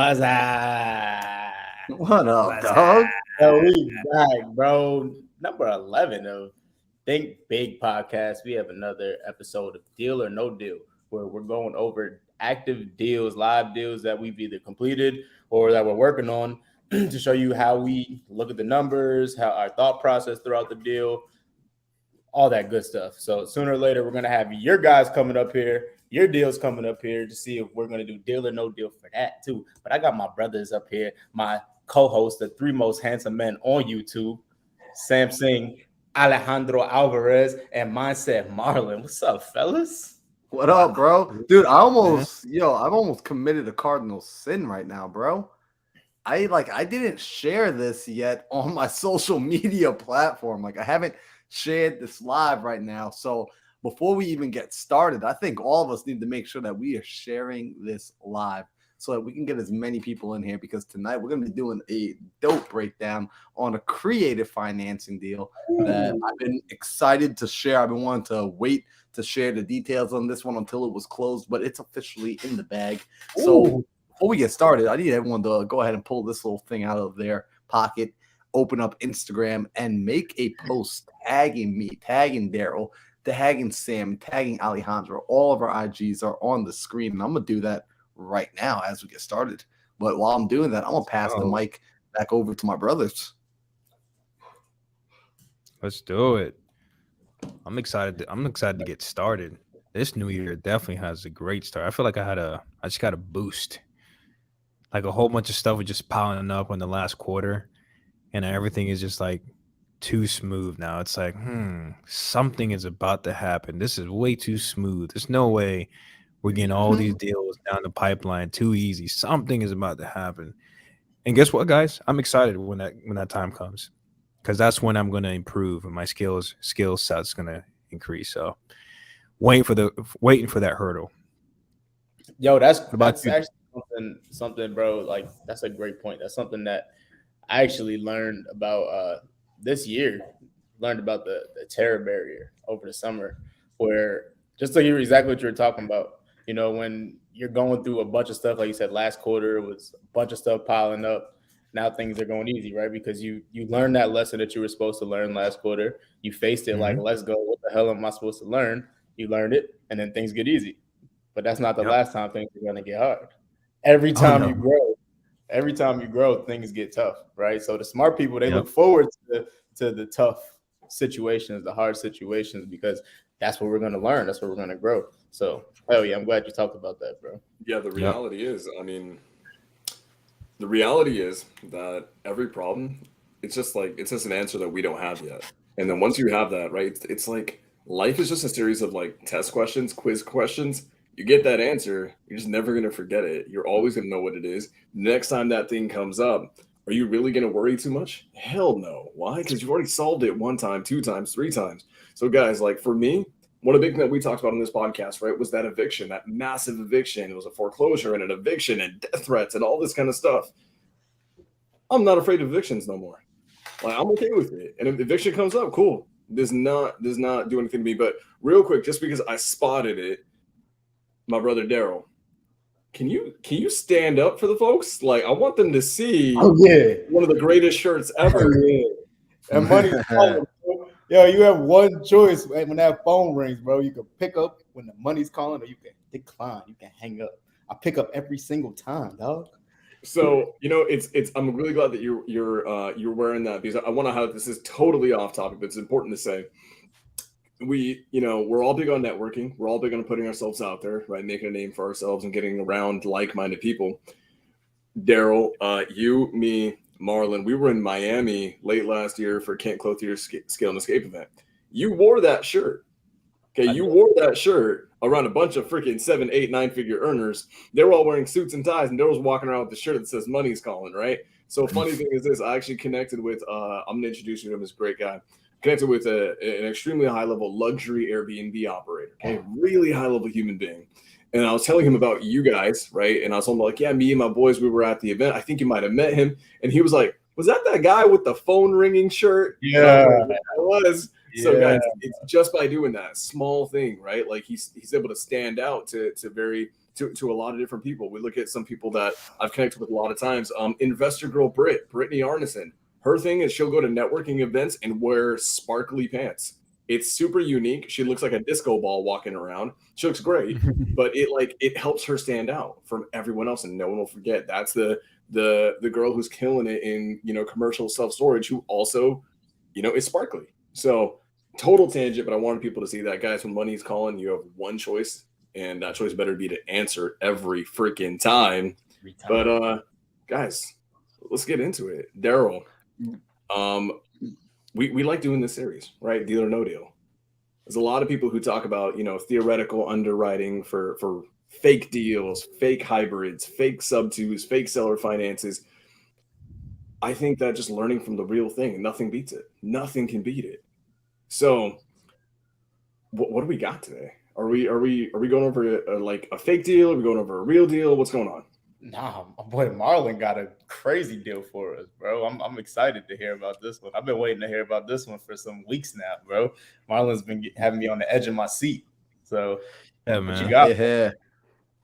What's up? What up, What's dog? up? Yo, we back, bro. Number 11 of Think Big Podcast. We have another episode of Deal or No Deal, where we're going over active deals, live deals that we've either completed or that we're working on to show you how we look at the numbers, how our thought process throughout the deal, all that good stuff. So sooner or later, we're going to have your guys coming up here, your deals coming up here to see if we're going to do deal or no deal for that too. But I got my brothers up here, my co-host, the three most handsome men on YouTube, Sam Singh, Alejandro Alvarez, and Mindset Marlon. What's up, fellas? What up, bro? Dude, I've almost committed a cardinal sin right now, bro. I didn't share this yet on my social media platform. Like, I haven't shared this live right now. So before we even get started, I think all of us need to make sure that we are sharing this live so that we can get as many people in here, because tonight we're going to be doing a dope breakdown on a creative financing deal that I've been excited to share. I've been wanting to wait to share the details on this one until it was closed, but it's officially in the bag. So before we get started, I need everyone to go ahead and pull this little thing out of their pocket, open up Instagram, and make a post tagging me, tagging Daryl, tagging Sam, tagging Alejandro. All of our IGs are on the screen, and I'm going to do that right now as we get started. But while I'm doing that, I'm going to pass the mic back over to my brothers. Let's do it. I'm excited to get started. This new year definitely has a great start. I feel like I just got a boost. Like a whole bunch of stuff was just piling up on the last quarter, and everything is just like too smooth now. It's like, something is about to happen. This is way too smooth. There's no way we're getting all these deals down the pipeline too easy. Something is about to happen. And guess what, guys? I'm excited when that time comes, because that's when I'm going to improve and my skill set's going to increase. So waiting for that hurdle. Yo, that's actually something, bro. Like, that's a great point. That's something that I actually learned about this year. Learned about the terror barrier over the summer, where just to hear exactly what you were talking about. You know, when you're going through a bunch of stuff, like you said, last quarter was a bunch of stuff piling up. Now things are going easy, right? Because you learned that lesson that you were supposed to learn last quarter. You faced it like, let's go. What the hell am I supposed to learn? You learned it, and then things get easy. But that's not the last time things are going to get hard. Every time you grow, things get tough, right? So the smart people, they look forward to the tough situations, the hard situations, because that's what we're going to learn. That's what we're going to grow. So, hell yeah, I'm glad you talked about that, bro. Yeah, the reality is, the reality is that every problem, it's just an answer that we don't have yet. And then once you have that, right, it's like life is just a series of like test questions, quiz questions. You get that answer, you're just never going to forget it. You're always going to know what it is. Next time that thing comes up, are you really going to worry too much? Hell no. Why? Because you've already solved it 1 time, 2 times, 3 times. So guys, like for me, one of the big things that we talked about on this podcast, right, was that eviction, that massive eviction. It was a foreclosure and an eviction and death threats and all this kind of stuff. I'm not afraid of evictions no more. Like, I'm okay with it. And if eviction comes up, cool. Does not do anything to me. But real quick, just because I spotted it, my brother Daryl, can you stand up for the folks? Like, I want them to see one of the greatest shirts ever. And money's calling, bro. Yo, you have one choice when that phone rings, bro. You can pick up when the money's calling, or you can decline. You can hang up. I pick up every single time, dog. So, you know, it's I'm really glad that you're wearing that, because I want to have, this is totally off topic, but it's important to say. We're all big on networking. We're all big on putting ourselves out there, right? Making a name for ourselves and getting around like-minded people. Daryl, you, me, Marlon, we were in Miami late last year for Kent Clothier's Scale and Escape event. You wore that shirt. Okay, you wore that shirt around a bunch of freaking 7, 8, 9-figure earners. They were all wearing suits and ties, and Daryl's walking around with the shirt that says "Money's calling," right? So funny thing is this: I actually connected with. I'm gonna introduce you to him. This great guy. Connected with an extremely high-level luxury Airbnb operator. Okay, really high-level human being. And I was telling him about you guys, right? And I was telling him, like, yeah, me and my boys, we were at the event. I think you might have met him. And he was like, was that guy with the phone ringing shirt? Yeah, it was. Yeah. So guys, it's just by doing that small thing, right? Like he's able to stand out to very to a lot of different people. We look at some people that I've connected with a lot of times. Investor girl Brittany Arneson. Her thing is she'll go to networking events and wear sparkly pants. It's super unique. She looks like a disco ball walking around. She looks great, but it helps her stand out from everyone else, and no one will forget. That's the girl who's killing it in commercial self-storage, who also is sparkly. So total tangent, but I wanted people to see that, guys. When money's calling, you have one choice, and that choice better be to answer every freaking time. But guys, let's get into it. Daryl, we like doing this series, right? Deal or no deal. There's a lot of people who talk about theoretical underwriting for fake deals, fake hybrids, fake sub-twos, fake seller finances. I think that just learning from the real thing, nothing beats it. Nothing can beat it. So, what do we got today? Are we going over a fake deal? Are we going over a real deal? What's going on? Nah, my boy Marlon got a crazy deal for us, bro. I'm excited to hear about this one. I've been waiting to hear about this one for some weeks now, bro. Marlon's been having me on the edge of my seat. So, yeah, what man. you got?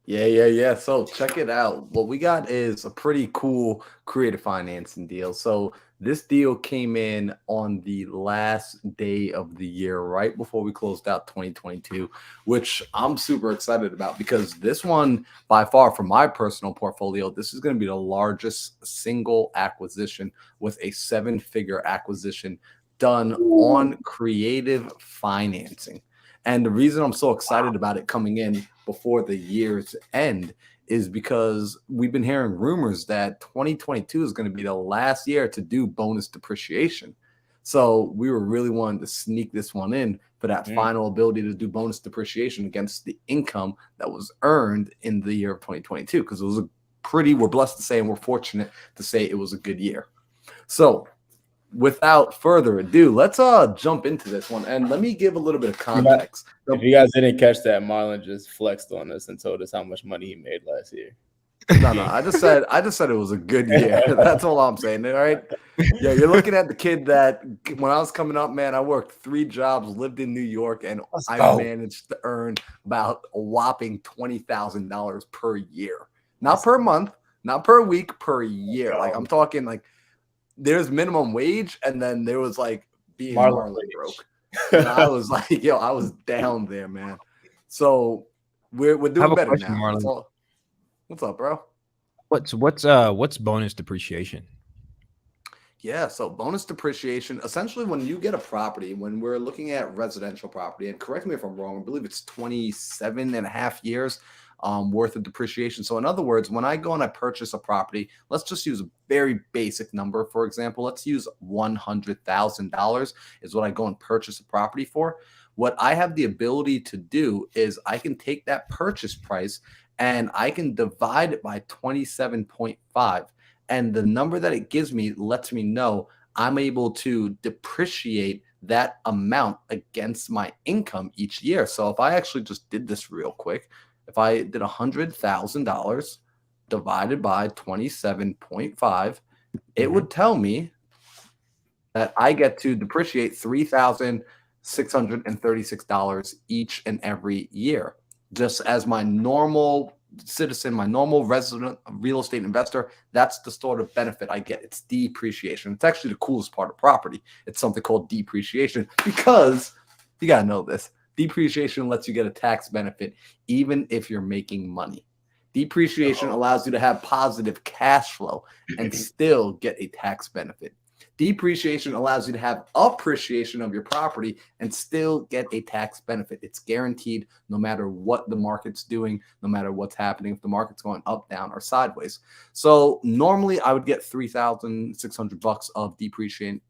Yeah. So check it out. What we got is a pretty cool creative financing deal. So this deal came in on the last day of the year, right before we closed out 2022, which I'm super excited about because this one, by far, from my personal portfolio, this is going to be the largest single acquisition with a 7-figure acquisition done on creative financing. And the reason I'm so excited about it coming in before the year's end is because we've been hearing rumors that 2022 is going to be the last year to do bonus depreciation. So we were really wanting to sneak this one in for that final ability to do bonus depreciation against the income that was earned in the year of 2022, because it was we're blessed to say, and we're fortunate to say it was a good year. So without further ado, let's jump into this one, and let me give a little bit of context. If you guys didn't catch that, Marlon just flexed on us and told us how much money he made last year. No, I just said it was a good year. That's all I'm saying. All right. Yeah, you're looking at the kid that when I was coming up, man, I worked 3 jobs, lived in New York, and I managed to earn about a whopping $20,000 per year. Not per month, not per week, per year. Like I'm talking like there's minimum wage, and then there was like being Marlon broke. And I was like, I was down there, man. So we're doing better now. What's up, bro? What's bonus depreciation? Yeah, so bonus depreciation, essentially when you get a property, when we're looking at residential property, and correct me if I'm wrong, I believe it's 27 and a half years worth of depreciation. So in other words, when I go and I purchase a property, let's just use a very basic number. For example, let's use $100,000 is what I go and purchase a property for. What I have the ability to do is I can take that purchase price and I can divide it by 27.5. And the number that it gives me lets me know I'm able to depreciate that amount against my income each year. So if I actually just did this real quick, if I did $100,000 divided by 27.5, it would tell me that I get to depreciate $3,636 each and every year. Just as my normal citizen, my normal resident real estate investor, that's the sort of benefit I get. It's depreciation. It's actually the coolest part of property. It's something called depreciation because you got to know this. Depreciation lets you get a tax benefit even if you're making money. Depreciation allows you to have positive cash flow and still get a tax benefit. Depreciation allows you to have appreciation of your property and still get a tax benefit. It's guaranteed no matter what the market's doing, no matter what's happening, if the market's going up, down, or sideways. So normally I would get $3,600 of depreciation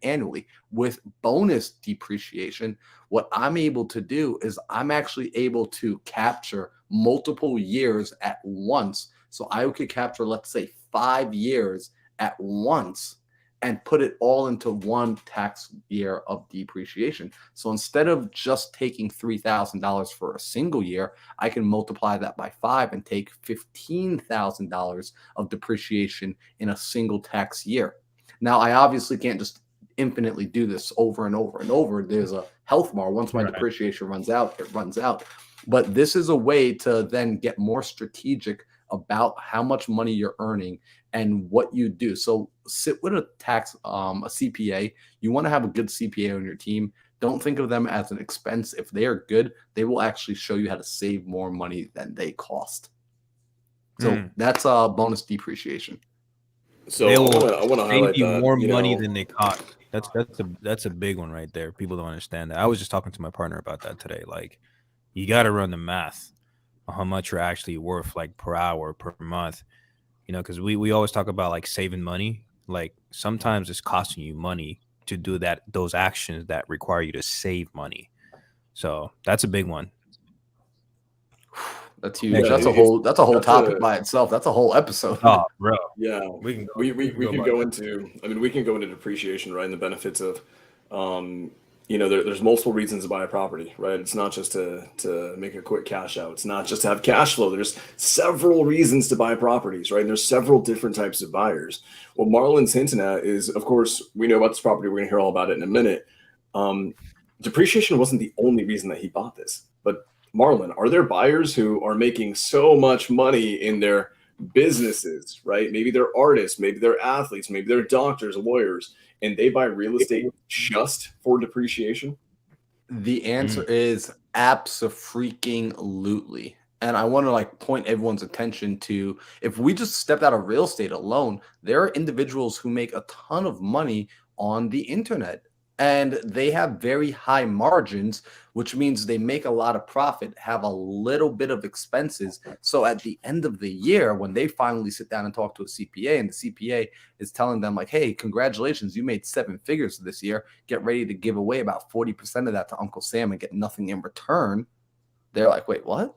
annually. With bonus depreciation, what I'm able to do is I'm actually able to capture multiple years at once. So I could capture, let's say, 5 years at once and put it all into one tax year of depreciation. So instead of just taking $3,000 for a single year, I can multiply that by 5 and take $15,000 of depreciation in a single tax year. Now, I obviously can't just infinitely do this over and over and over. There's a health bar. Once my depreciation runs out, it runs out. But this is a way to then get more strategic about how much money you're earning and what you do. So sit with a CPA. You want to have a good CPA on your team. Don't think of them as an expense. If they are good, they will actually show you how to save more money than they cost. So that's a bonus depreciation. So They I will want to save highlight you that, more you money know, than they cost. That's a big one right there. People don't understand that. I was just talking to my partner about that today. Like, you got to run the math on how much you're actually worth, like per hour, per month. You know, because we always talk about like saving money. Like, sometimes it's costing you money to do those actions that require you to save money. So that's a big one. That's huge. Yeah, That's a whole topic by itself. That's a whole episode. Oh, bro. Yeah, We can go into. I mean, we can go into depreciation, right, and the benefits of, you know, there's multiple reasons to buy a property, right? It's not just to make a quick cash out. It's not just to have cash flow. There's several reasons to buy properties, right? And there's several different types of buyers. What Marlon's hinting at is, of course, we know about this property. We're gonna hear all about it in a minute. Depreciation wasn't the only reason that he bought this, but Marlon, are there buyers who are making so much money in their businesses, right? Maybe they're artists, maybe they're athletes, maybe they're doctors, lawyers, and they buy real estate just for depreciation? The answer is abso-freaking-lutely. And I want to like point everyone's attention to, if we just stepped out of real estate alone, there are individuals who make a ton of money on the internet and they have very high margins, which means they make a lot of profit, have a little bit of expenses. So at the end of the year, when they finally sit down and talk to a CPA and the CPA is telling them like, hey, congratulations, you made 7 figures this year. Get ready to give away about 40% of that to Uncle Sam and get nothing in return. They're like, wait, what?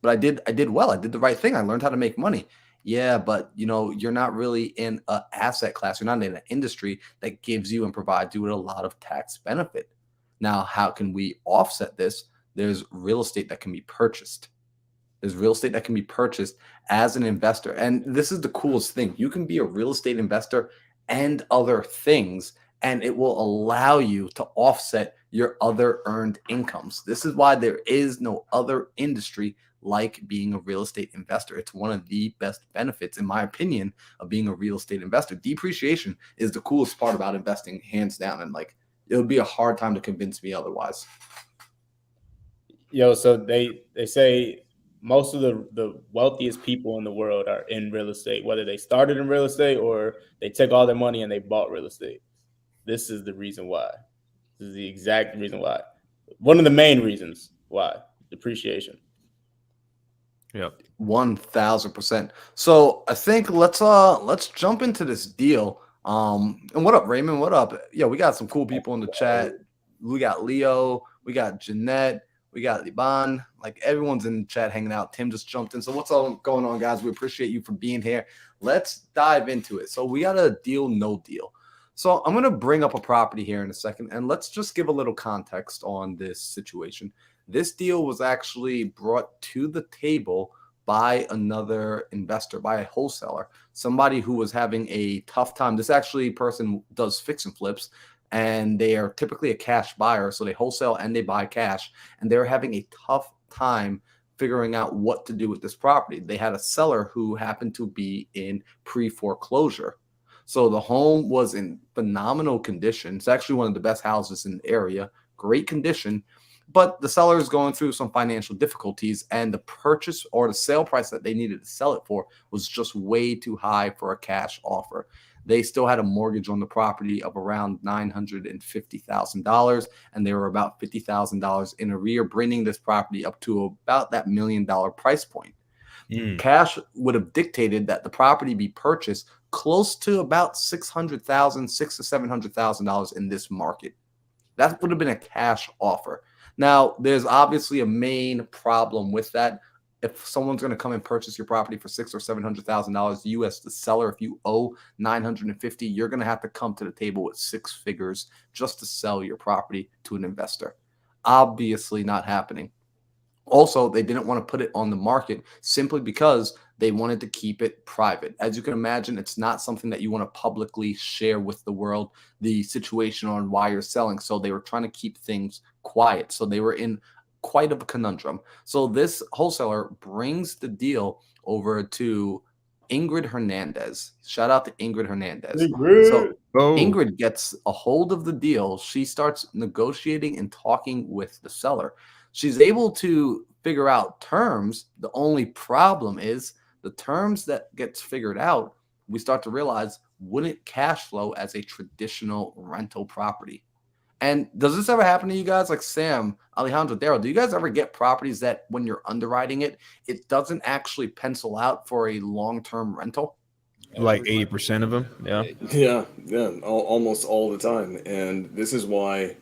But I did well. I did the right thing. I learned how to make money. Yeah, but you know, you're not really in an asset class. You're not in an industry that gives you and provides you with a lot of tax benefit. Now, how can we offset this? There's real estate that can be purchased. There's real estate that can be purchased as an investor. And this is the coolest thing. You can be a real estate investor and other things, and it will allow you to offset your other earned incomes. This is why there is no other industry like being a real estate investor. It's one of the best benefits, in my opinion, of being a real estate investor. Depreciation is the coolest part about investing, hands down. And like, it would be a hard time to convince me otherwise. Yo, so they say most of the wealthiest people in the world are in real estate, whether they started in real estate or they took all their money and they bought real estate. This is the reason why. This is the exact reason why. One of the main reasons why. Depreciation. Yep. 1000%. So I think let's jump into this deal. And what up, Raymond? What up? Yeah, we got some cool people in the chat. We got Leo, we got Jeanette, we got Liban. Like, everyone's in the chat hanging out. Tim just jumped in. So what's all going on, guys? We appreciate you for being here. Let's dive into it. So we got a deal, no deal. So I'm going to bring up a property here in a second, and let's just give a little context on this situation. This deal was actually brought to the table by another investor, by a wholesaler, somebody who was having a tough time. This actually person does fix and flips, and they are typically a cash buyer. So they wholesale and they buy cash, and they're having a tough time figuring out what to do with this property. They had a seller who happened to be in pre-foreclosure. So the home was in phenomenal condition. It's actually one of the best houses in the area, great condition. But the seller is going through some financial difficulties, and the purchase or the sale price that they needed to sell it for was just way too high for a cash offer. They still had a mortgage on the property of around $950,000, and they were about $50,000 in arrear, bringing this property up to about that $1 million price point. Cash would have dictated that the property be purchased close to about $600,000, $600,000 to $700,000 in this market. That would have been a cash offer. Now, there's obviously a main problem with that. If someone's going to come and purchase your property for $600,000 or $700,000, you as the seller, if you owe $950,000, you're going to have to come to the table with 6 figures just to sell your property to an investor. Obviously not happening. Also, they didn't want to put it on the market simply because they wanted to keep it private. As you can imagine, it's not something that you want to publicly share with the world, the situation on why you're selling. So they were trying to keep things quiet. So they were in quite of a conundrum. So this wholesaler brings the deal over to Ingrid Hernandez. Shout out to Ingrid Hernandez. So Ingrid gets a hold of the deal. She starts negotiating and talking with the seller. She's able to figure out terms. The only problem is the terms that gets figured out, we start to realize wouldn't cash flow as a traditional rental property. And does this ever happen to you guys? Like Sam, Alejandro, Daryl, do you guys ever get properties that when you're underwriting it, it doesn't actually pencil out for a long-term rental? Like 80% of them. Yeah. Yeah. Almost all the time. And this is why,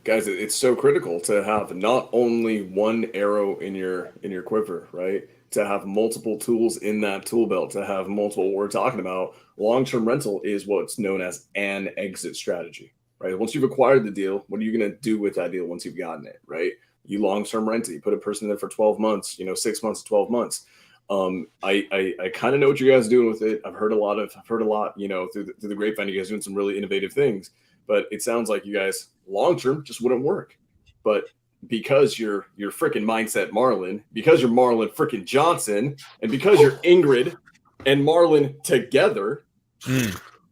guys, it's so critical to have not only one arrow in your quiver, right? To have multiple tools in that tool belt, to have multiple, what we're talking about, long-term rental is what's known as an exit strategy, right? Once you've acquired the deal, what are you going to do with that deal once you've gotten it, right? You long-term rent it, you put a person in there for 12 months, 6 months to 12 months. I kind of know what you guys are doing with it. I've heard a lot, through the grapevine, you guys doing some really innovative things, but it sounds like you guys long-term just wouldn't work. But because you're freaking mindset Marlon, because you're Marlon freaking Johnson, and because you're Ingrid and Marlon together,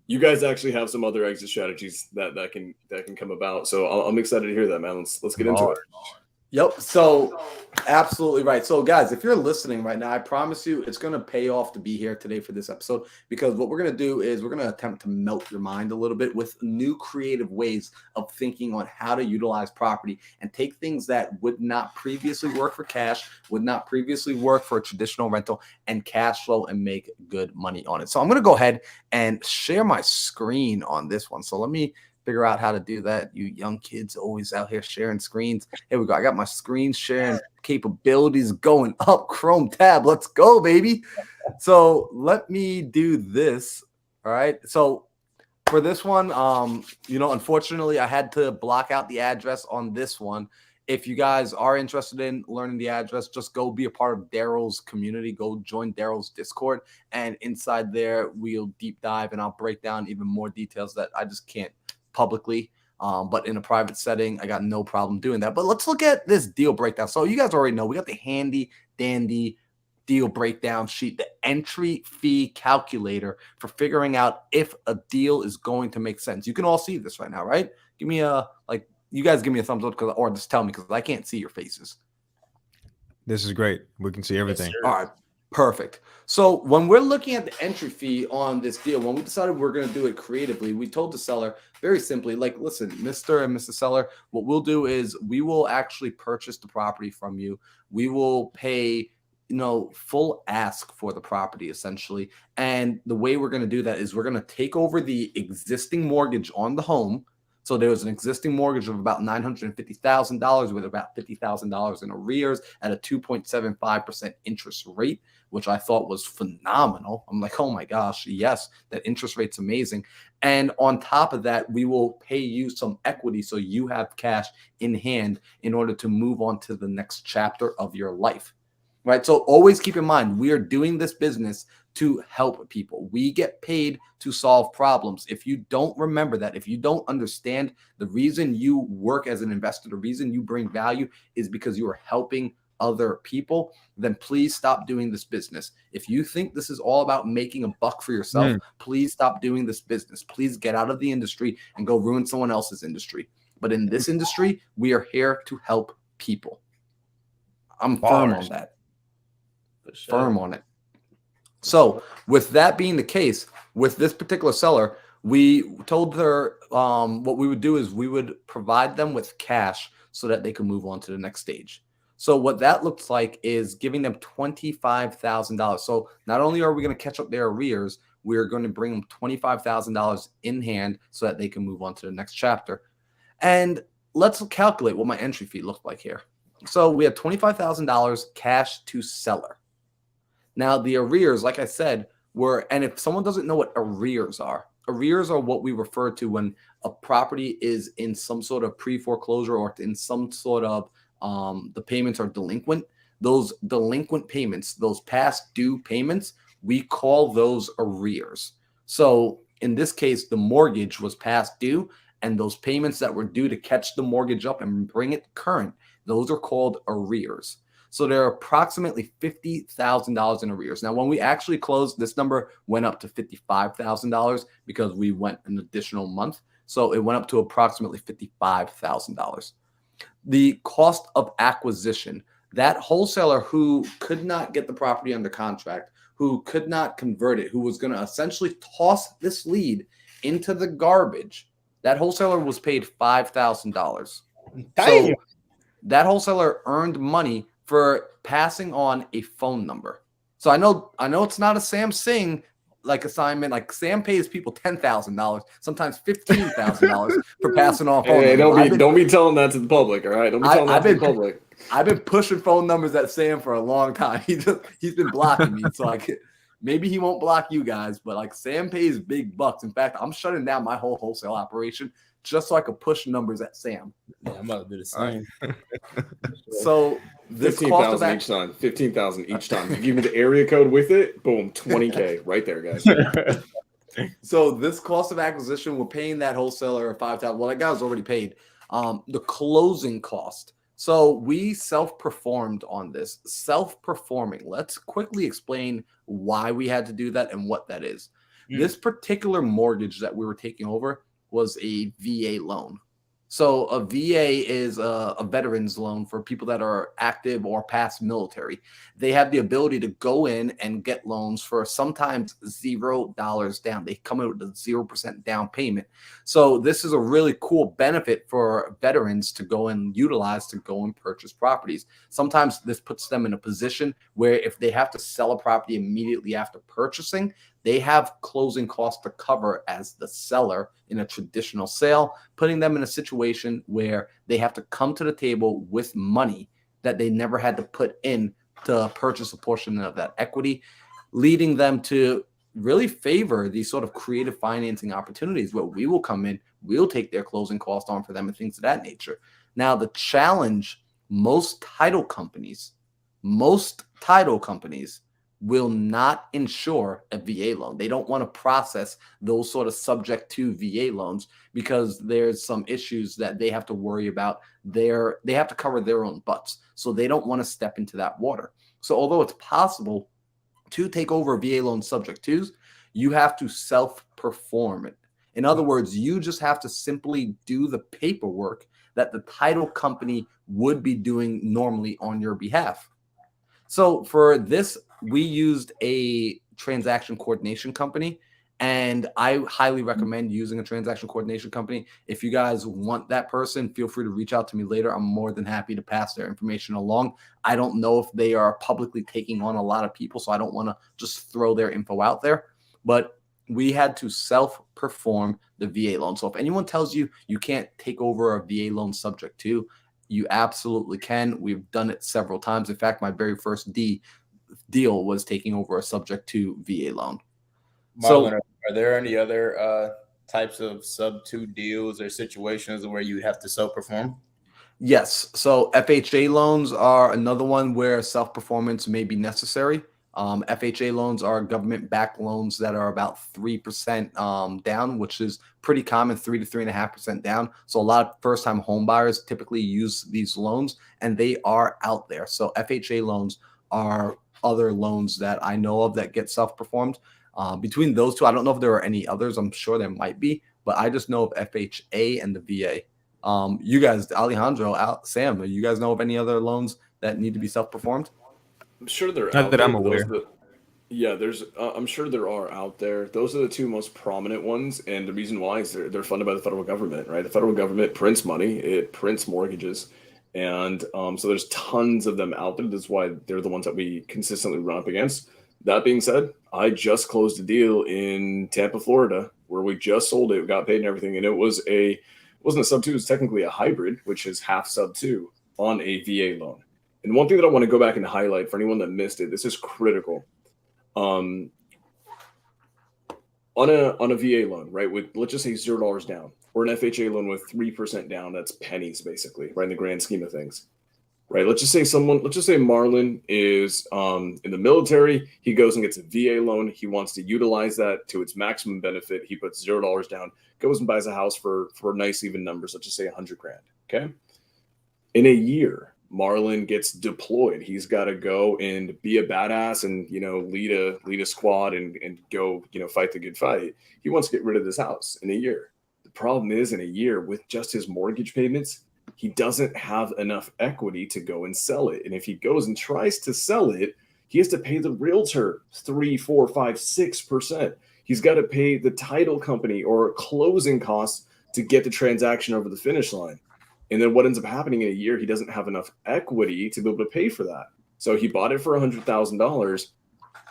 you guys actually have some other exit strategies that can come about. So I'm excited to hear that, man. Let's get into it. Yep. So absolutely right. So guys, if you're listening right now, I promise you it's going to pay off to be here today for this episode, because what we're going to do is we're going to attempt to melt your mind a little bit with new creative ways of thinking on how to utilize property and take things that would not previously work for cash, would not previously work for a traditional rental, and cash flow and make good money on it. So I'm going to go ahead and share my screen on this one. So let me figure out how to do that. You young kids always out here sharing screens. Here we go. I got my screen sharing capabilities going up. Chrome tab. Let's go, baby. So let me do this. All right. So for this one, unfortunately, I had to block out the address on this one. If you guys are interested in learning the address, just go be a part of Daryl's community. Go join Daryl's Discord. And inside there, we'll deep dive and I'll break down even more details that I just can't publicly, but in a private setting, I got no problem doing that. But let's look at this deal breakdown. So you guys already know we got the handy dandy deal breakdown sheet, the entry fee calculator for figuring out if a deal is going to make sense. You can all see this right now, right? Give me you guys give me a thumbs up, or just tell me, because I can't see your faces. This is great. We can see everything. All right. Perfect. So when we're looking at the entry fee on this deal, when we decided we're going to do it creatively, we told the seller very simply, like, listen, Mr. and Mrs. Seller, what we'll do is we will actually purchase the property from you. We will pay, full ask for the property, essentially. And the way we're going to do that is we're going to take over the existing mortgage on the home. So there was an existing mortgage of about $950,000 with about $50,000 in arrears at a 2.75% interest rate, which I thought was phenomenal. I'm like, oh my gosh, yes, that interest rate's amazing. And on top of that, we will pay you some equity so you have cash in hand in order to move on to the next chapter of your life. Right. So always keep in mind, we are doing this business to help people. We get paid to solve problems. If you don't remember that, if you don't understand the reason you work as an investor, the reason you bring value is because you are helping other people, then please stop doing this business. If you think this is all about making a buck for yourself, please stop doing this business. Please get out of the industry and go ruin someone else's industry. But in this industry, we are here to help people. I'm firm on that. Firm on it. So with that being the case, with this particular seller, we told her what we would do is we would provide them with cash so that they can move on to the next stage. So what that looks like is giving them $25,000. So not only are we going to catch up their arrears, we're going to bring them $25,000 in hand so that they can move on to the next chapter. And let's calculate what my entry fee looked like here. So we have $25,000 cash to seller. Now, the arrears, like I said, and if someone doesn't know what arrears are what we refer to when a property is in some sort of pre-foreclosure or in some sort of the payments are delinquent. Those delinquent payments, those past due payments, we call those arrears. So in this case, the mortgage was past due, and those payments that were due to catch the mortgage up and bring it current, Those are called arrears. So there are approximately $50,000 in arrears. Now, when we actually closed, this number went up to $55,000 because we went an additional month. So it went up to approximately $55,000. The cost of acquisition, that wholesaler who could not get the property under contract, who could not convert it, who was going to essentially toss this lead into the garbage, that wholesaler was paid $5,000. So that wholesaler earned money for passing on a phone number. So I know it's not a Sam Sing like assignment. Like Sam pays people $10,000, sometimes $15,000 for passing on phone numbers. Don't be telling that to the public, all right? Don't be telling that to the public. I've been pushing phone numbers at Sam for a long time. He's been blocking me. So like maybe he won't block you guys, but like Sam pays big bucks. In fact, I'm shutting down my whole wholesale operation just so I could push numbers at Sam. Yeah, I'm about to do the same. So this cost of each time, 15,000 each time. You give me the area code with it, boom, 20K right there, guys. So this cost of acquisition, we're paying that wholesaler $5,000. Well, that guy was already paid. The closing cost. So we self-performed on this. Self-performing. Let's quickly explain why we had to do that and what that is. This particular mortgage that we were taking over was a VA loan. So a VA is a veteran's loan for people that are active or past military. They have the ability to go in and get loans for sometimes $0 down. They come in with a 0% down payment. So this is a really cool benefit for veterans to go and utilize to go and purchase properties. Sometimes this puts them in a position where if they have to sell a property immediately after purchasing, they have closing costs to cover as the seller in a traditional sale, putting them in a situation where they have to come to the table with money that they never had to put in to purchase a portion of that equity, leading them to really favor these sort of creative financing opportunities where we will come in, we'll take their closing cost on for them and things of that nature. Now, the challenge, most title companies will not insure a VA loan. They don't want to process those sort of subject to VA loans because there's some issues that they have to worry about. They have to cover their own butts. So they don't want to step into that water. So although it's possible to take over a VA loan subject to, you have to self-perform it. In other words, you just have to simply do the paperwork that the title company would be doing normally on your behalf. So for this, we used a transaction coordination company, and I highly recommend using a transaction coordination company. If you guys want that person, feel free to reach out to me later. I'm more than happy to pass their information along. I don't know if they are publicly taking on a lot of people, so I don't want to just throw their info out there, but we had to self-perform the VA loan. So if anyone tells you you can't take over a VA loan subject to, you absolutely can. We've done it several times. In fact, my very first deal was taking over a subject to VA loan. Marlon, are there any other types of sub 2 deals or situations where you have to self-perform? Yes. So FHA loans are another one where self-performance may be necessary. FHA loans are government-backed loans that are about 3% down, which is pretty common, 3 to 3.5% down. So a lot of first-time home buyers typically use these loans, and they are out there. So FHA loans are other loans that I know of that get self-performed. Between those two, I don't know if there are any others. I'm sure there might be, but I just know of FHA and the VA. You guys, Alejandro, Sam, you guys know of any other loans that need to be self-performed? I'm sure they're Not out that there. I'm aware. I'm sure there are out there. Those are the two most prominent ones, and the reason why is they're funded by the federal government, right? The federal government prints money, it prints mortgages, and so there's tons of them out there. That's why they're the ones that we consistently run up against. That being said, I just closed a deal in Tampa, Florida, where we just sold it, we got paid and everything, and it wasn't a sub 2, it's technically a hybrid, which is half sub 2 on a VA loan. And one thing that I want to go back and highlight for anyone that missed it, this is critical. On a VA loan, right, with let's just say $0 down, or an FHA loan with 3% down, that's pennies basically, right, in the grand scheme of things, right? Let's just say Marlon is in the military, he goes and gets a VA loan, he wants to utilize that to its maximum benefit, he puts $0 down, goes and buys a house for nice even numbers, let's just say $100,000, okay? In a year, Marlon gets deployed. He's got to go and be a badass and, you know, lead a squad and go, you know, fight the good fight. He wants to get rid of this house in a year. The problem is, in a year, with just his mortgage payments, he doesn't have enough equity to go and sell it. And if he goes and tries to sell it, he has to pay the realtor 3, 4, 5, 6%. He's got to pay the title company or closing costs to get the transaction over the finish line. And then what ends up happening in a year, he doesn't have enough equity to be able to pay for that. So he bought it for $100,000.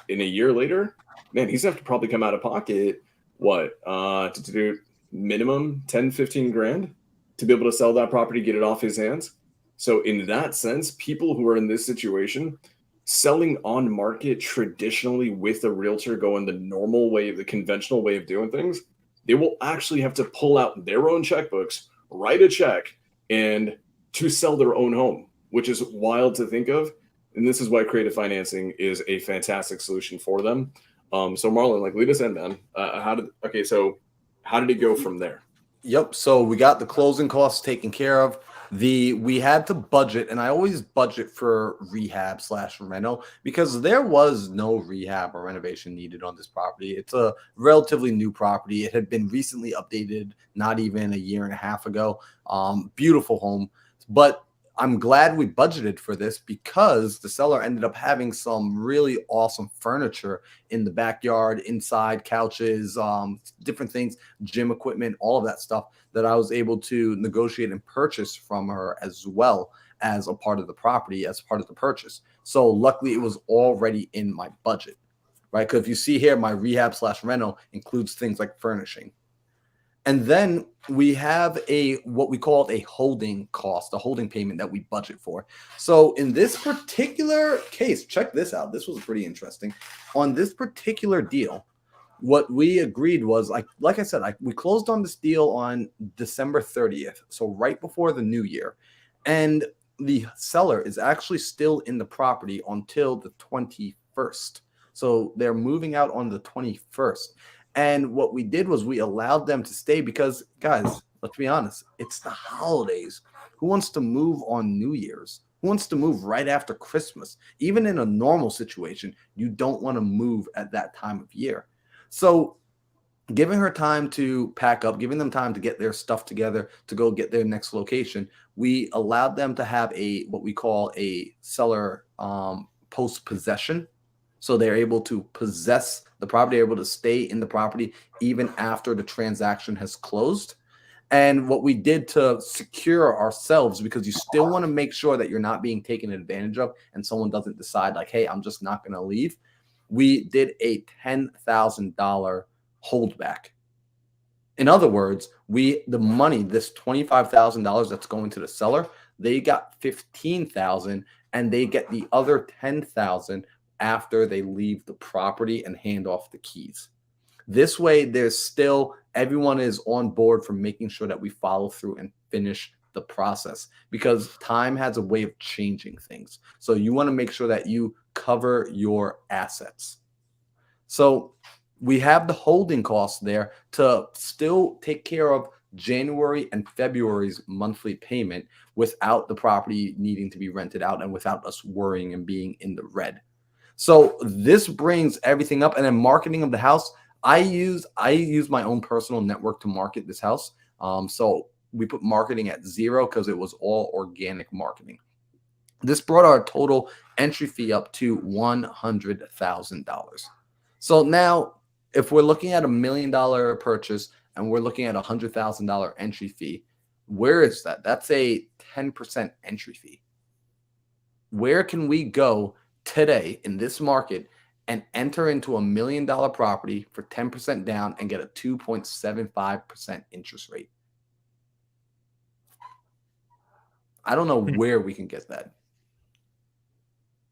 In a year later, man, he's going to have to probably come out of pocket, to do minimum 10, 15 grand to be able to sell that property, get it off his hands. So in that sense, people who are in this situation, selling on market traditionally with a realtor going the normal way, the conventional way of doing things, they will actually have to pull out their own checkbooks, write a check, and to sell their own home, which is wild to think of. And this is why creative financing is a fantastic solution for them. So Marlon, like, lead us in, man. How did it go from there? Yep. So we got the closing costs taken care of. We had to budget, and I always budget for rehab / reno because there was no rehab or renovation needed on this property. It's a relatively new property. It had been recently updated, not even a year and a half ago. Beautiful home, but I'm glad we budgeted for this because the seller ended up having some really awesome furniture in the backyard, inside, couches, different things, gym equipment, all of that stuff that I was able to negotiate and purchase from her as well as a part of the property, as part of the purchase. So luckily it was already in my budget, right? Because if you see here, my rehab / reno includes things like furnishing. And then we have what we call a holding cost, a holding payment that we budget for. So in this particular case, check this out. This was pretty interesting. On this particular deal, what we agreed was, like I said, we closed on this deal on December 30th, so right before the new year. And the seller is actually still in the property until the 21st. So they're moving out on the 21st. And what we did was we allowed them to stay because, guys, let's be honest, it's the holidays. Who wants to move on New Year's? Who wants to move right after Christmas? Even in a normal situation, you don't want to move at that time of year. So giving her time to pack up, giving them time to get their stuff together to go get their next location, we allowed them to have what we call a seller post-possession. So they're able to possess the property, they're able to stay in the property even after the transaction has closed. And what we did to secure ourselves, because you still want to make sure that you're not being taken advantage of and someone doesn't decide like, hey, I'm just not going to leave. We did a $10,000 holdback. In other words, the money, this $25,000 that's going to the seller, they got $15,000 and they get the other $10,000 after they leave the property and hand off the keys. This way, everyone is on board for making sure that we follow through and finish the process, because time has a way of changing things. So you want to make sure that you cover your assets. So we have the holding costs there to still take care of January and February's monthly payment without the property needing to be rented out and without us worrying and being in the red. So this brings everything up. And then marketing of the house, I use my own personal network to market this house. So we put marketing at 0 because it was all organic marketing. This brought our total entry fee up to $100,000. So now if we're looking at $1 million purchase and we're looking at $100,000 entry fee, where is that? That's a 10% entry fee. Where can we go today in this market and enter into $1 million property for 10% down and get a 2.75% interest rate? I don't know where we can get that.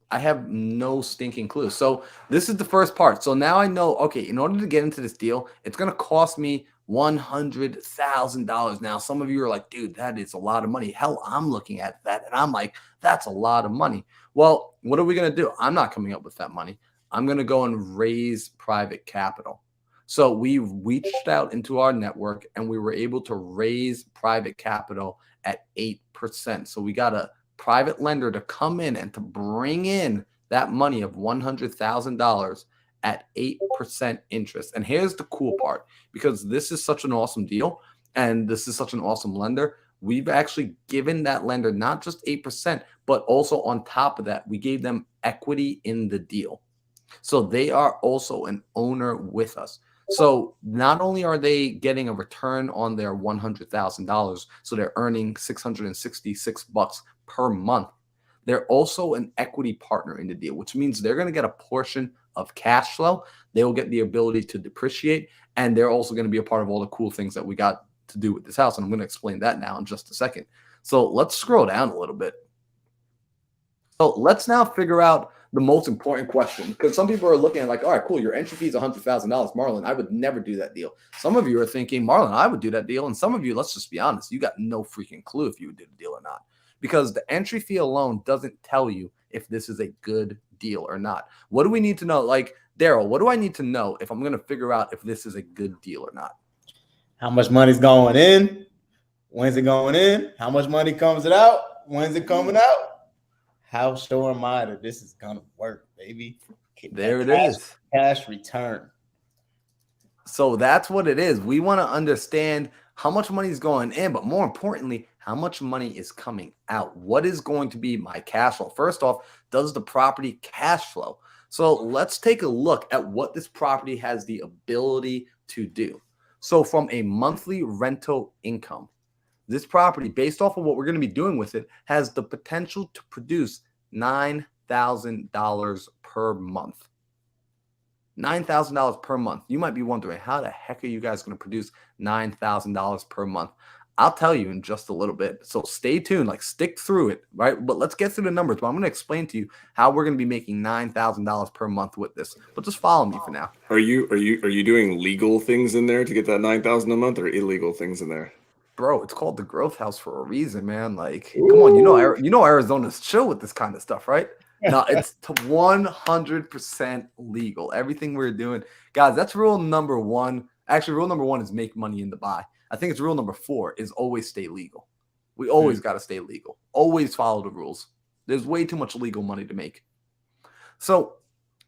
I have no stinking clue. So this is the first part. So now I know, okay, in order to get into this deal, it's going to cost me $100,000. Now, some of you are like, dude, that is a lot of money. Hell, I'm looking at that and I'm like, that's a lot of money. Well, what are we going to do? I'm not coming up with that money. I'm going to go and raise private capital. So we reached out into our network and we were able to raise private capital at 8%. So we got a private lender to come in and to bring in that money of $100,000 at 8% interest. And here's the cool part, because this is such an awesome deal and this is such an awesome lender. We've actually given that lender not just 8%, but also on top of that, we gave them equity in the deal. So they are also an owner with us. So not only are they getting a return on their $100,000, so they're earning $666 per month, they're also an equity partner in the deal, which means they're going to get a portion of cash flow. They will get the ability to depreciate, and they're also going to be a part of all the cool things that we got to do with this house. And I'm going to explain that now in just a second. So let's scroll down a little bit. So let's now figure out the most important question, because some people are looking at like, all right, cool, your entry fee is $100,000, Marlon. I would never do that deal. Some of you are thinking, Marlon, I would do that deal. And some of you, let's just be honest, you got no freaking clue if you would do the deal or not, because the entry fee alone doesn't tell you if this is a good deal or not. What do we need to know? Like, Daryl, what do I need to know if I'm going to figure out if this is a good deal or not? How much money's going in? When's it going in? How much money comes it out? When's it coming out? How sure am I that this is gonna work, baby? There it is. Cash return. So that's what it is. We want to understand how much money is going in, but more importantly, how much money is coming out. What is going to be my cash flow? First off, does the property cash flow? So let's take a look at what this property has the ability to do. So from a monthly rental income, this property, based off of what we're going to be doing with it, has the potential to produce $9,000 per month. $9,000 per month. You might be wondering, how the heck are you guys going to produce $9,000 per month? I'll tell you in just a little bit. So stay tuned, like stick through it, right? But let's get through the numbers. But I'm going to explain to you how we're going to be making $9,000 per month with this. But just follow me for now. Are you doing legal things in there to get that $9,000 a month, or illegal things in there? Bro, it's called the Growth House for a reason, man. Like, come on, you know Arizona's chill with this kind of stuff, right? No, it's 100% legal. Everything we're doing, guys, that's rule number one. Actually, rule number one is make money in the buy. I think it's rule number 4 is always stay legal. We always got to stay legal. Always follow the rules. There's way too much legal money to make. So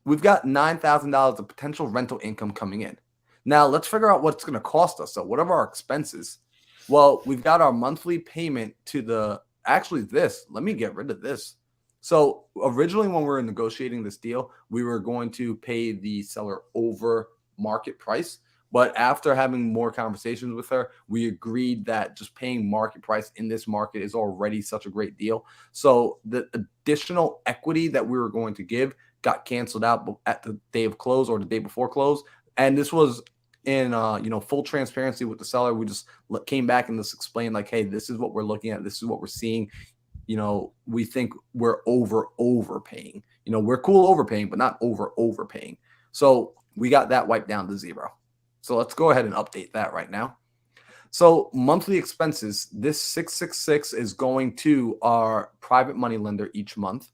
we've got $9,000 of potential rental income coming in. Now let's figure out what it's going to cost us. So whatever our expenses. Well, we've got our monthly payment to the, actually this, let me get rid of this. So originally when we were negotiating this deal, we were going to pay the seller over market price. But after having more conversations with her, we agreed that just paying market price in this market is already such a great deal. So the additional equity that we were going to give got canceled out at the day of close or the day before close. And this was in full transparency with the seller. We just came back and just explained like, hey, this is what we're looking at. This is what we're seeing. We think we're overpaying. We're cool overpaying, but not overpaying. So we got that wiped down to 0. So let's go ahead and update that right now. So monthly expenses, this 666 is going to our private money lender each month.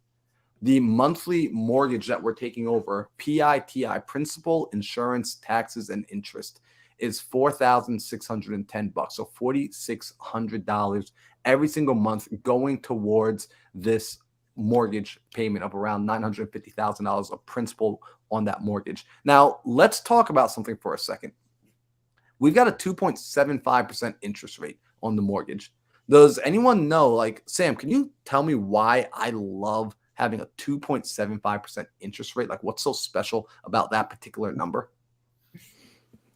The monthly mortgage that we're taking over, PITI, principal, insurance, taxes, and interest, is $4,610. So $4,600 every single month going towards this mortgage payment of around $950,000 of principal on that mortgage. Now, let's talk about something for a second. We've got a 2.75% interest rate on the mortgage. Does anyone know, like, Sam, can you tell me why I love having a 2.75% interest rate? Like, what's so special about that particular number?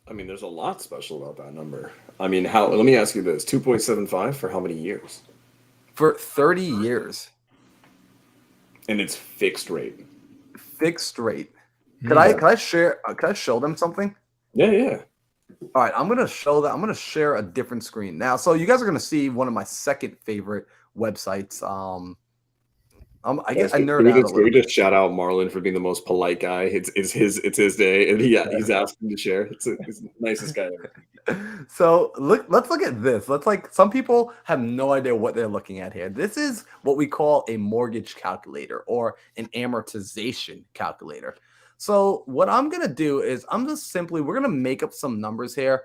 I mean, there's a lot special about that number. I mean, let me ask you this, 2.75 for how many years? For 30 years. And it's fixed rate. Fixed rate. Could I show them something? Yeah. All right, I'm gonna show that. I'm gonna share a different screen now. So you guys are gonna see one of my second favorite websites. I guess I nerd out a little. We just shout out Marlon for being the most polite guy. It's his day, and he's asking to share. He's the nicest guy ever. So let's look at this. Some people have no idea what they're looking at here. This is what we call a mortgage calculator or an amortization calculator. So what I'm gonna do is we're gonna make up some numbers here,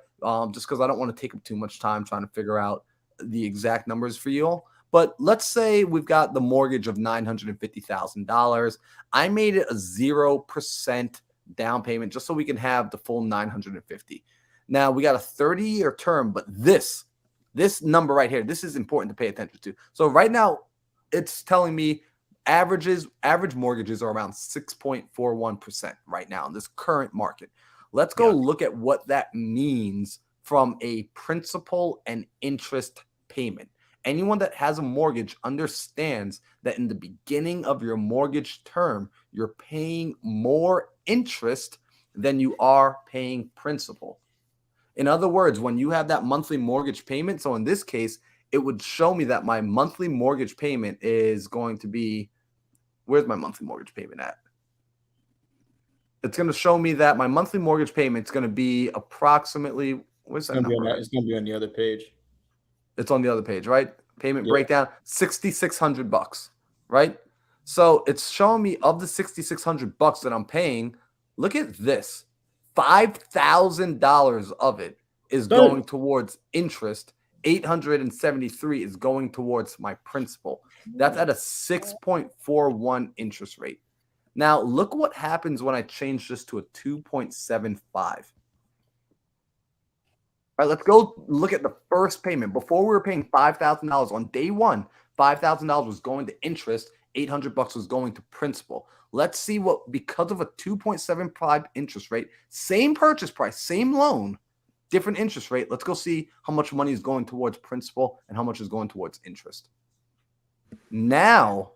just because I don't want to take up too much time trying to figure out the exact numbers for you all. But let's say we've got the mortgage of $950,000. I made it a 0% down payment just so we can have the full 950. Now we got a 30-year term, but this number right here, this is important to pay attention to. So right now it's telling me average mortgages are around 6.41% right now in this current market. Let's go look at what that means from a principal and interest payment. Anyone that has a mortgage understands that in the beginning of your mortgage term, you're paying more interest than you are paying principal. In other words, when you have that monthly mortgage payment, so in this case, it would show me that my monthly mortgage payment is going to be, where's my monthly mortgage payment at? It's going to show me that my monthly mortgage payment is going to be approximately, where's that number? It's going to be on the other page. It's on the other page, right? Payment breakdown, $6,600, right? So it's showing me of the $6,600 that I'm paying, look at this. $5,000 of it is going towards interest. $873 is going towards my principal. That's at a 6.41 interest rate. Now, look what happens when I change this to a 2.75. All right, let's go look at the first payment. Before we were paying $5,000 on day one, $5,000 was going to interest, $800 was going to principal. Let's see what, because of a 2.75 interest rate, same purchase price, same loan, different interest rate. Let's go see how much money is going towards principal and how much is going towards interest. Now,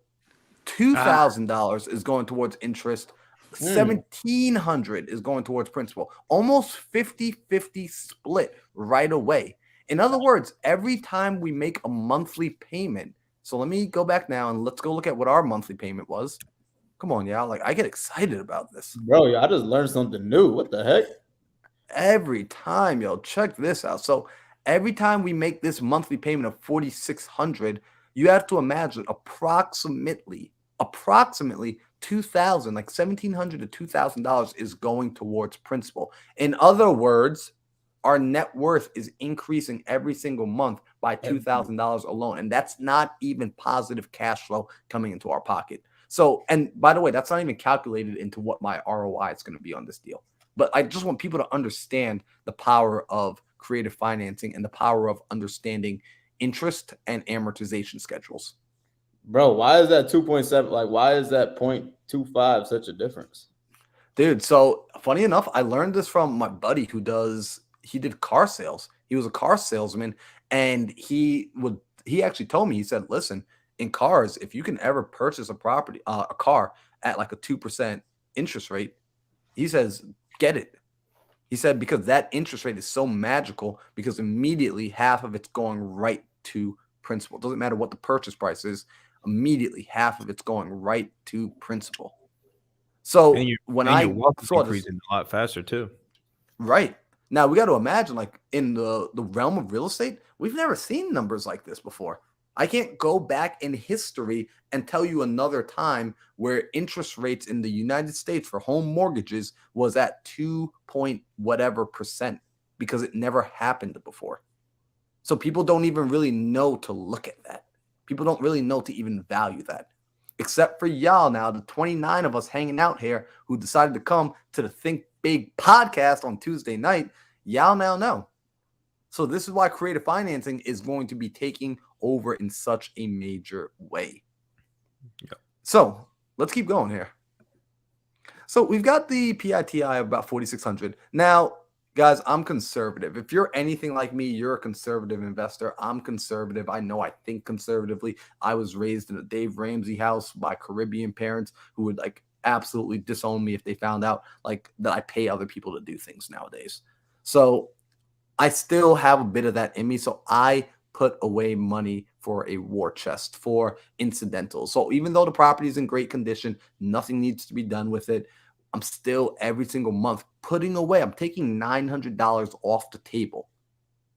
$2,000 is going towards interest. $1,700 is going towards principal. Almost 50-50 split right away. In other words, every time we make a monthly payment, so let me go back now and let's go look at what our monthly payment was. Come on, y'all. Like, I get excited about this. Bro, I just learned something new. What the heck? Every time, yo, check this out. So every time we make this monthly payment of $4,600, you have to imagine approximately $2,000, like $1,700 to $2,000 is going towards principal. In other words, our net worth is increasing every single month by $2,000 alone. And that's not even positive cash flow coming into our pocket. So, and by the way, that's not even calculated into what my ROI is going to be on this deal. But I just want people to understand the power of creative financing and the power of understanding interest and amortization schedules. Bro, why is that 2.7? Like, why is that 0.25 such a difference? Dude, so funny enough, I learned this from my buddy he did car sales. He was a car salesman, and he actually told me, he said, listen, in cars, if you can ever purchase a car at like a 2% interest rate, he says, get it. He said, because that interest rate is so magical, because immediately half of it's going right to principal. It doesn't matter what the purchase price is. Immediately half of it's going right to principal. So when I saw this, a lot faster too. Right. Now we got to imagine, like, in the realm of real estate, we've never seen numbers like this before. I can't go back in history and tell you another time where interest rates in the United States for home mortgages was at 2 point whatever percent, because it never happened before. So people don't even really know to look at that. People don't really know to even value that, except for y'all now, the 29 of us hanging out here who decided to come to the Think Big podcast on Tuesday night. Y'all now know. So this is why creative financing is going to be taking over in such a major way. Yep. So let's keep going here. So we've got the PITI of about 4,600. Now, guys, I'm conservative. If you're anything like me, you're a conservative investor. I'm conservative. I know I think conservatively. I was raised in a Dave Ramsey house by Caribbean parents who would like absolutely disown me if they found out like that I pay other people to do things nowadays. So I still have a bit of that in me. So I put away money for a war chest, for incidentals. So even though the property is in great condition, nothing needs to be done with it, I'm still every single month putting away. I'm taking $900 off the table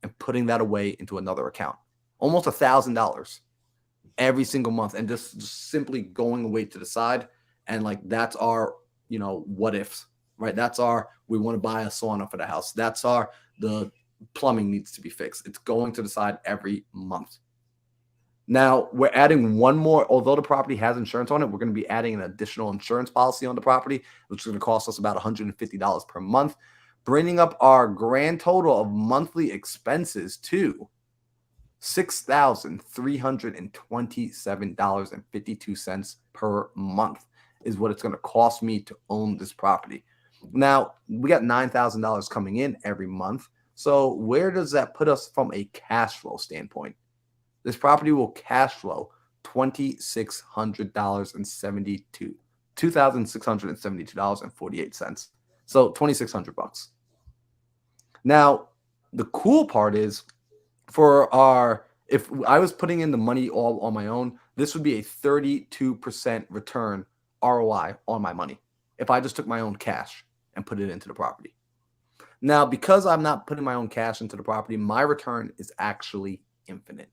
and putting that away into another account. Almost $1,000 every single month, and just simply going away to the side. And like, that's our, what ifs, right? That's our, we want to buy a sauna for the house. That's the plumbing needs to be fixed. It's going to the side every month. Now we're adding one more, although the property has insurance on it, we're going to be adding an additional insurance policy on the property, which is going to cost us about $150 per month, bringing up our grand total of monthly expenses to $6,327.52 per month is what it's going to cost me to own this property. Now, we got $9,000 coming in every month. So where does that put us from a cash flow standpoint? This property will cash flow $2,672.48. So $2,600. Now, the cool part is if I was putting in the money all on my own, this would be a 32% return ROI on my money if I just took my own cash and put it into the property. Now, because I'm not putting my own cash into the property, my return is actually infinite.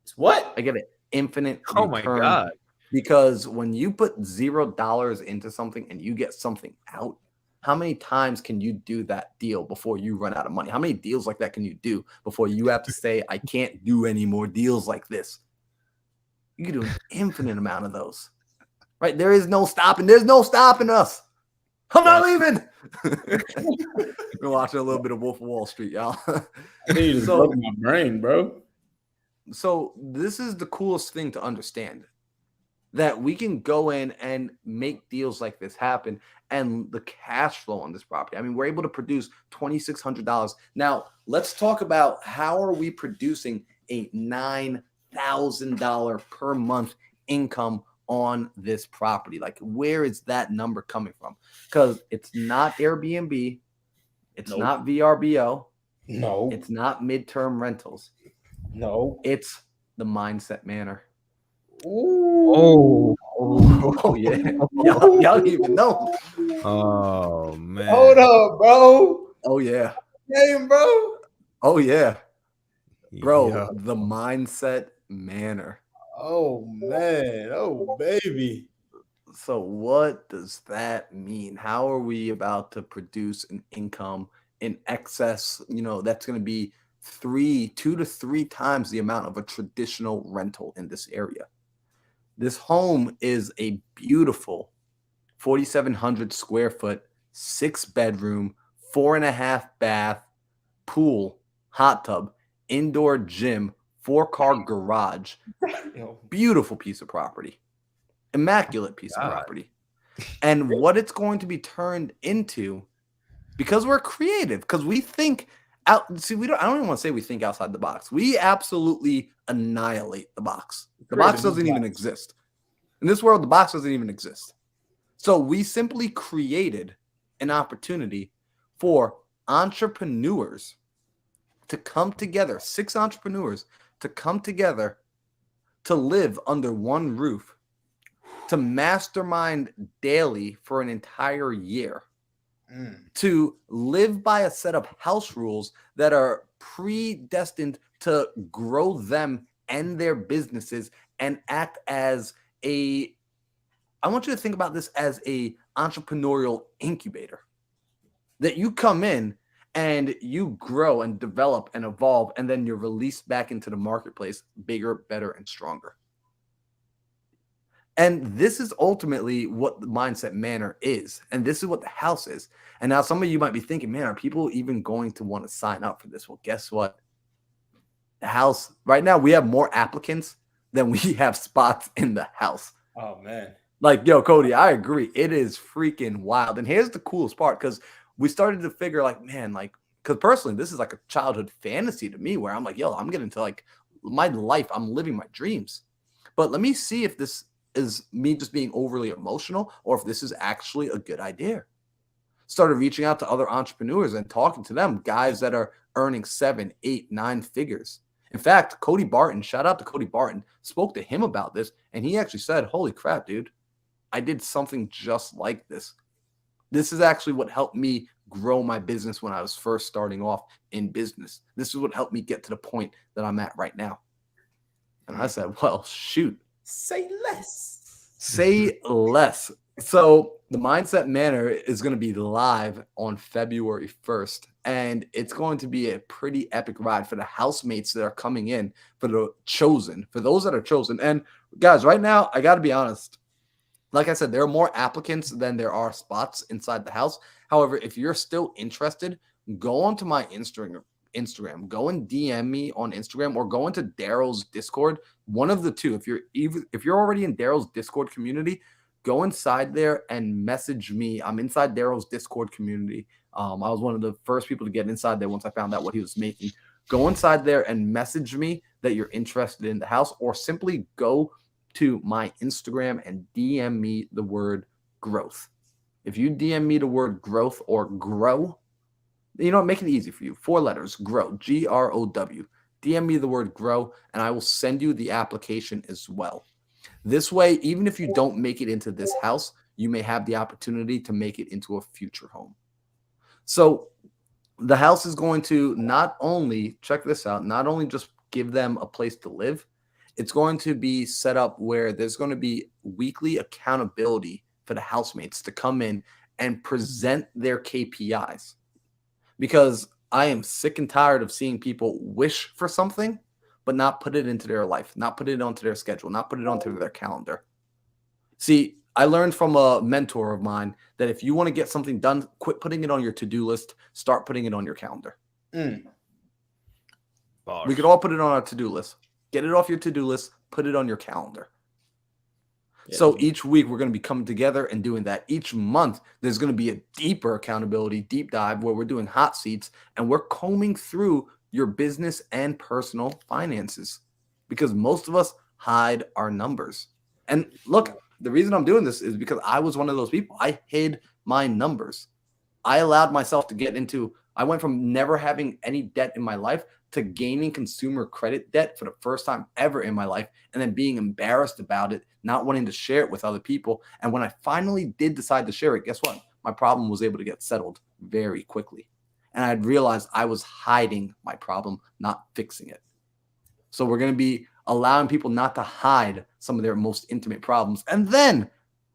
It's what? I get it. Infinite Oh my return. God. Because when you put $0 into something and you get something out, how many times can you do that deal before you run out of money? How many deals like that can you do before you have to say, I can't do any more deals like this? You can do an infinite amount of those, right? There is no stopping. There's no stopping us. I'm not leaving. We're watching a little bit of Wolf of Wall Street, y'all. I think you just broke my brain, bro. So this is the coolest thing to understand, that we can go in and make deals like this happen, and the cash flow on this property. I mean, we're able to produce $2,600. Now, let's talk about how are we producing a $9,000 per month income on this property? Like, where is that number coming from? Because it's not Airbnb, it's not VRBO, No, it's not midterm rentals, no. it's the Mindset Manor. Oh, Oh yeah, y'all don't even know. oh man. Hold up, bro. Oh yeah, Damn, bro. oh yeah, bro. Yeah. The Mindset Manor. Oh man. Oh baby. So what does that mean? How are we about to produce an income in excess? That's going to be 2 to 3 times the amount of a traditional rental in this area. This home is a beautiful 4,700 square foot, 6-bedroom, 4.5 bath, pool, hot tub, indoor gym, 4-car garage. Beautiful piece of property. Immaculate piece of property. And what it's going to be turned into, because we're creative, because we think out. See, I don't even want to say we think outside the box. We absolutely annihilate the box. The box doesn't even exist. In this world, the box doesn't even exist. So we simply created an opportunity for entrepreneurs to come together, 6 entrepreneurs to come together to live under one roof, to mastermind daily for an entire year, to live by a set of house rules that are predestined to grow them and their businesses and act as I want you to think about this as a entrepreneurial incubator, that you come in and you grow and develop and evolve, and then you're released back into the marketplace bigger, better, and stronger. And this is ultimately what the Mindset Manor is. And this is what the house is. And now some of you might be thinking, man, are people even going to want to sign up for this? Well, guess what? The house, right now, we have more applicants than we have spots in the house. Oh man. Like, yo, Cody, I agree. It is freaking wild. And here's the coolest part, because we started to figure like, man, like, because personally, this is like a childhood fantasy to me where I'm like, yo, I'm getting to like my life. I'm living my dreams. But let me see if this is me just being overly emotional or if this is actually a good idea. Started reaching out to other entrepreneurs and talking to them, guys that are earning 7, 8, 9 figures. In fact, Cody Barton, shout out to Cody Barton, spoke to him about this, and he actually said, holy crap, dude, I did something just like this. This is actually what helped me grow my business when I was first starting off in business. This is what helped me get to the point that I'm at right now. And I said, well, shoot. Say less. Say less. So the Mindset Manor is going to be live on February 1st. and it's going to be a pretty epic ride for the housemates that are coming in, for those that are chosen. And guys, right now, I got to be honest. Like I said, there are more applicants than there are spots inside the house. However, if you're still interested, go onto my Instagram, go and DM me on Instagram, or go into Daryl's Discord. One of the two. If you're already in Daryl's Discord community, go inside there and message me. I'm inside Daryl's Discord community. I was one of the first people to get inside there once I found out what he was making. Go inside there and message me that you're interested in the house, or simply go to my Instagram and DM me the word growth. If you DM me the word growth or grow, make it easy for you. 4 letters, grow, GROW. DM me the word grow, and I will send you the application as well. This way, even if you don't make it into this house, you may have the opportunity to make it into a future home. So the house is going to not only, check this out, not only just give them a place to live, it's going to be set up where there's going to be weekly accountability for the housemates to come in and present their KPIs. Because I am sick and tired of seeing people wish for something, but not put it into their life, not put it onto their schedule, not put it onto their calendar. See, I learned from a mentor of mine that if you want to get something done, quit putting it on your to-do list, start putting it on your calendar. We could all put it on our to-do list. Get it off your to-do list, put it on your calendar. Yeah. So each week we're going to be coming together and doing that. Each month there's going to be a deeper accountability, deep dive, where we're doing hot seats and we're combing through your business and personal finances, because most of us hide our numbers. And look, the reason I'm doing this is because I was one of those people. I hid my numbers. I allowed myself to get into, I went from never having any debt in my life to gaining consumer credit debt for the first time ever in my life, and then being embarrassed about it, not wanting to share it with other people. And when I finally did decide to share it, guess what? My problem was able to get settled very quickly. And I realized I was hiding my problem, not fixing it. So we're going to be allowing people not to hide some of their most intimate problems. And then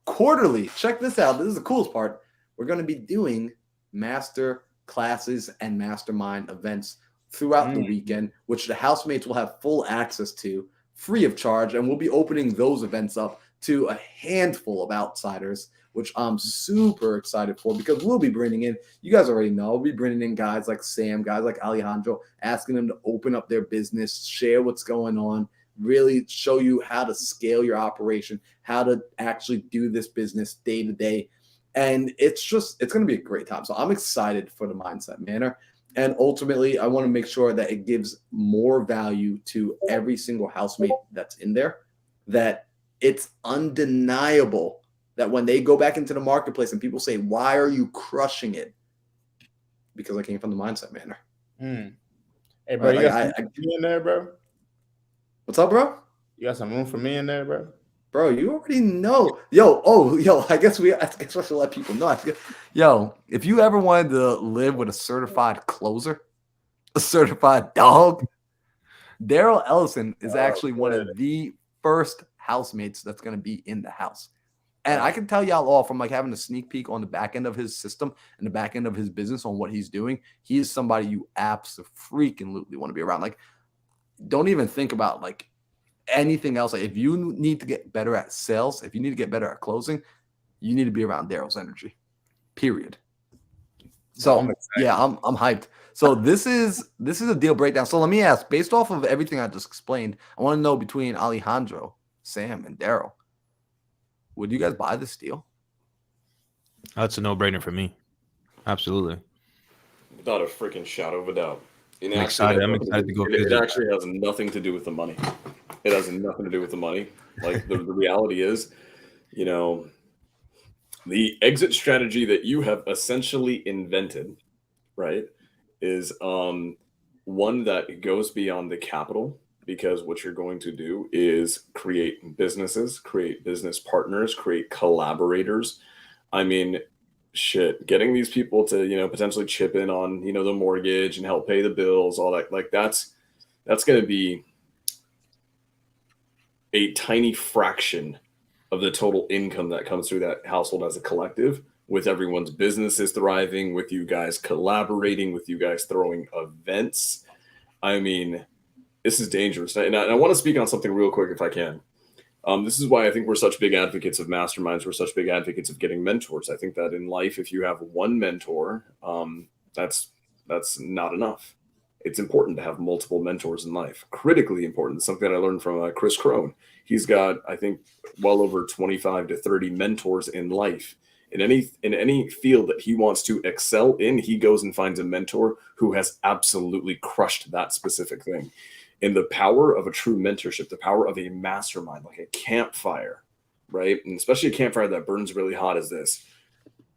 quarterly, check this out. This is the coolest part. We're going to be doing master classes and mastermind events throughout the weekend, which the housemates will have full access to free of charge. And we'll be opening those events up to a handful of outsiders, which I'm super excited for, because we'll be bringing in, you guys already know, we'll be bringing in guys like Sam, guys like Alejandro, asking them to open up their business, share what's going on, really show you how to scale your operation, how to actually do this business day to day. And it's going to be a great time. So I'm excited for the Mindset Manor. And ultimately, I want to make sure that it gives more value to every single housemate that's in there, that it's undeniable that when they go back into the marketplace and people say, why are you crushing it? Because I came from the Mindset Manor. Hey, bro, you got some me in there, bro? What's up, bro? You got some room for me in there, bro? Bro, you already know. Yo, I guess I should let people know. Yo, if you ever wanted to live with a certified closer, a certified dog, Daryl Ellison is actually one of the first housemates that's going to be in the house. And I can tell y'all all from like having a sneak peek on the back end of his system and the back end of his business on what he's doing. He is somebody you absolutely want to be around. Like, don't even think about like anything else. Like, if you need to get better at sales, if you need to get better at closing, you need to be around Daryl's energy, period. So I'm hyped. So this is a deal breakdown. So let me ask, based off of everything I just explained, I want to know between Alejandro, Sam, and Daryl, would you guys buy this deal? That's a no-brainer for me. Absolutely. Without a freaking shadow of a doubt. I'm excited to go visit. It actually has nothing to do with the money. It has nothing to do with the money. Like the reality is, the exit strategy that you have essentially invented, right, is one that goes beyond the capital, because what you're going to do is create businesses, create business partners, create collaborators. I mean, shit, getting these people to, potentially chip in on, the mortgage and help pay the bills, all that, like that's going to be a tiny fraction of the total income that comes through that household as a collective. with everyone's businesses thriving, with you guys collaborating, with you guys throwing events. I mean, this is dangerous. And I want to speak on something real quick if I can. This is why I think we're such big advocates of masterminds. We're such big advocates of getting mentors. I think that in life, if you have one mentor, that's not enough. It's important to have multiple mentors in life. Critically important. It's something that I learned from Chris Crone. He's got, I think, well over 25 to 30 mentors in life. In any field that he wants to excel in, he goes and finds a mentor who has absolutely crushed that specific thing. And the power of a true mentorship, the power of a mastermind, like a campfire, right? And especially a campfire that burns really hot as this.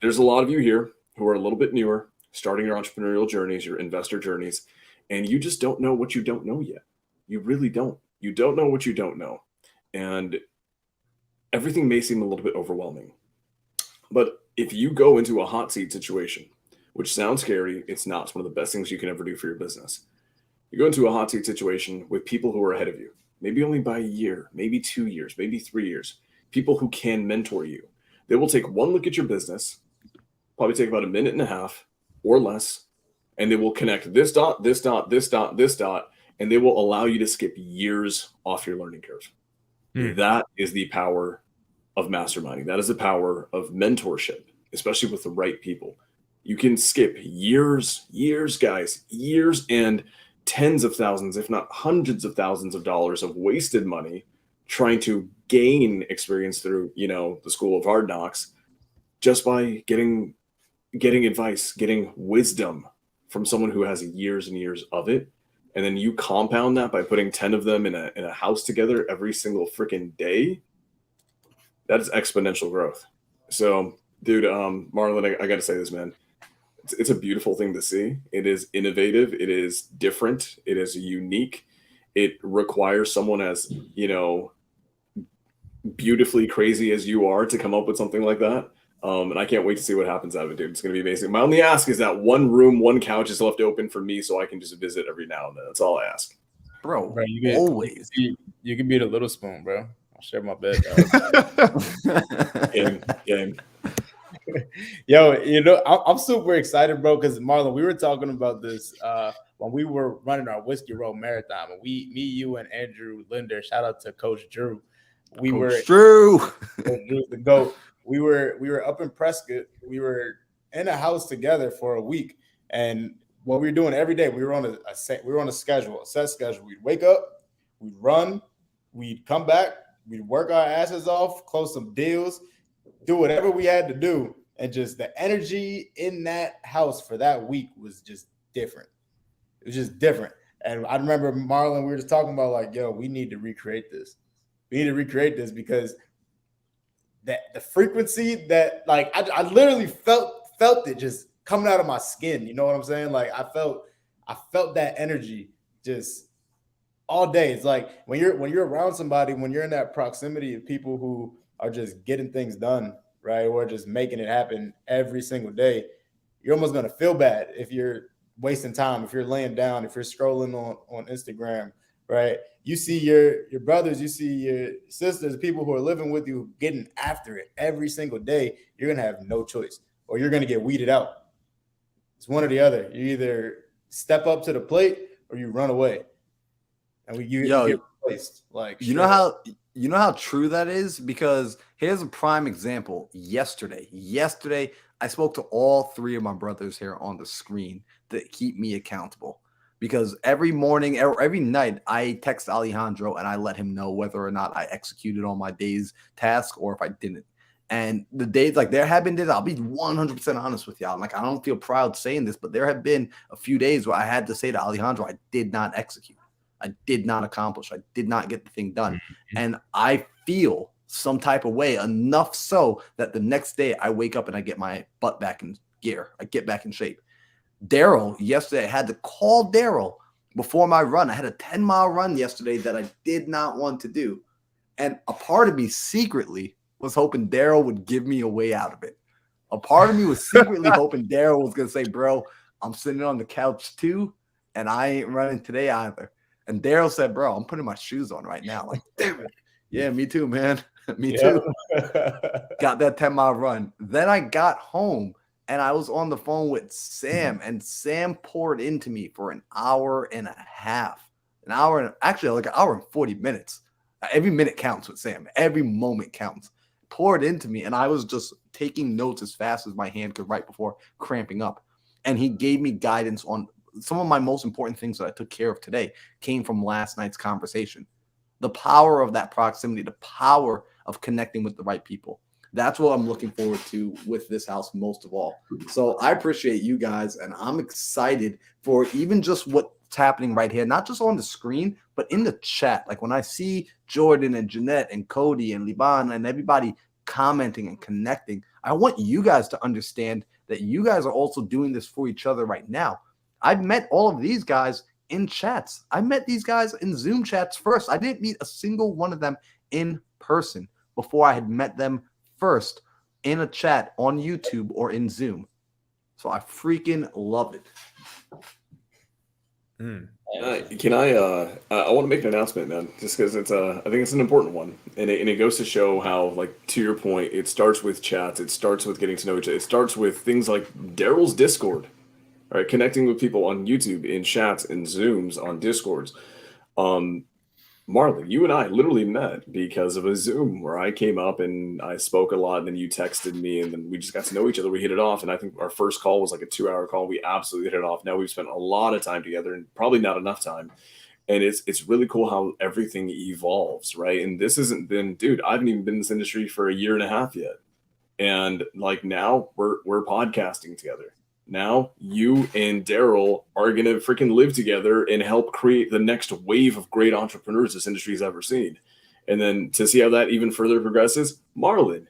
There's a lot of you here who are a little bit newer, starting your entrepreneurial journeys, your investor journeys, and you just don't know what you don't know yet. You really don't. You don't know what you don't know. And everything may seem a little bit overwhelming. But if you go into a hot seat situation, which sounds scary, it's not. It's one of the best things you can ever do for your business. You go into a hot seat situation with people who are ahead of you, maybe only by a year, maybe 2 years, maybe 3 years, people who can mentor you. They will take one look at your business, probably take about a minute and a half or less, and they will connect this dot, this dot, this dot, this dot, and they will allow you to skip years off your learning curve. That is the power of masterminding. That is the power of mentorship, especially with the right people. You can skip years, guys, years and tens of thousands, if not hundreds of thousands of dollars of wasted money trying to gain experience through, the school of hard knocks, just by getting advice, getting wisdom from someone who has years and years of it. And then you compound that by putting 10 of them in a house together every single freaking day. That is exponential growth. So, dude, Marlon, I got to say this, man. It's a beautiful thing to see. It is innovative. It is different. It is unique. It requires someone as, beautifully crazy as you are to come up with something like that. And I can't wait to see what happens out of it, dude. It's going to be amazing. My only ask is that one room, one couch is left open for me so I can just visit every now and then. That's all I ask. Bro, always. You can be the little spoon, bro. I'll share my bed. Game. Yo, I'm super excited, bro, because Marlon, we were talking about this when we were running our Whiskey Road Marathon. And me, you, and Andrew Linder, shout out to Coach Drew. Drew, the GOAT. We were up in Prescott. We were in a house together for a week, and what we were doing every day, we were on a set schedule. We'd wake up, we'd run, we'd come back, we'd work our asses off, close some deals, do whatever we had to do, and just the energy in that house for that week was just different. It was just different. And I remember Marlon, we were just talking about like, yo, we need to recreate this. We need to recreate this because that the frequency that like I literally felt it just coming out of my skin. You know what I'm saying? Like I felt that energy just all day. It's like when you're around somebody, when you're in that proximity of people who are just getting things done, right? Or just making it happen every single day, you're almost gonna feel bad if you're wasting time, if you're laying down, if you're scrolling on Instagram, right? You see your brothers, you see your sisters, people who are living with you getting after it every single day. You're going to have no choice, or you're going to get weeded out. It's one or the other. You either step up to the plate or you run away. And you get replaced. Like, you know how true that is? Because here's a prime example. Yesterday, I spoke to all three of my brothers here on the screen that keep me accountable. Because every morning, every night, I text Alejandro and I let him know whether or not I executed on my day's task or if I didn't. And the days, like there have been days, I'll be 100% honest with y'all. Like I don't feel proud saying this, but there have been a few days where I had to say to Alejandro, I did not execute. I did not accomplish. I did not get the thing done. Mm-hmm. And I feel some type of way, enough so that the next day I wake up and I get my butt back in gear. I get back in shape. Daryl, yesterday, I had to call Daryl before my run. I had a 10-mile run yesterday that I did not want to do. And a part of me secretly was hoping Daryl would give me a way out of it. A part of me was secretly hoping Daryl was going to say, bro, I'm sitting on the couch too, and I ain't running today either. And Daryl said, bro, I'm putting my shoes on right now. Like, damn it. Yeah, me too, man. Me Yeah. too. Got that 10-mile run. Then I got home and I was on the phone with Sam, and Sam poured into me for an hour and a half. Actually like an hour and 40 minutes. Every minute counts with Sam. Every moment counts. Poured into me, and I was just taking notes as fast as my hand could write before cramping up. And he gave me guidance on some of my most important things that I took care of today came from last night's conversation. The power of that proximity, the power of connecting with the right people. That's what I'm looking forward to with this house most of all. So I appreciate you guys, and I'm excited for even just what's happening right here, not just on the screen, but in the chat. Like when I see Jordan and Jeanette and Cody and Liban and everybody commenting and connecting, I want you guys to understand that you guys are also doing this for each other right now. I've met all of these guys in chats. I met these guys in Zoom chats first. I didn't meet a single one of them in person before I had met them first in a chat on YouTube or in Zoom. So I freaking love it. Can I want to make an announcement, man, just because it's I think it's an important one, and it goes to show how, like, to your point, it starts with chats, it starts with getting to know each other, it starts with things like Daryl's Discord, right? Connecting with people on YouTube, in chats, in Zooms, on Discords. Marlon, you and I literally met because of a Zoom where I came up and I spoke a lot, and then you texted me, and then we just got to know each other. We hit it off, and I think our first call was like a 2-hour call. We absolutely hit it off. Now we've spent a lot of time together, and probably not enough time. And it's really cool how everything evolves, right? And this hasn't been, dude, I haven't even been in this industry for a year and a half yet. And like now we're podcasting together. Now you and Daryl are going to freaking live together and help create the next wave of great entrepreneurs this industry has ever seen. And then to see how that even further progresses, Marlon,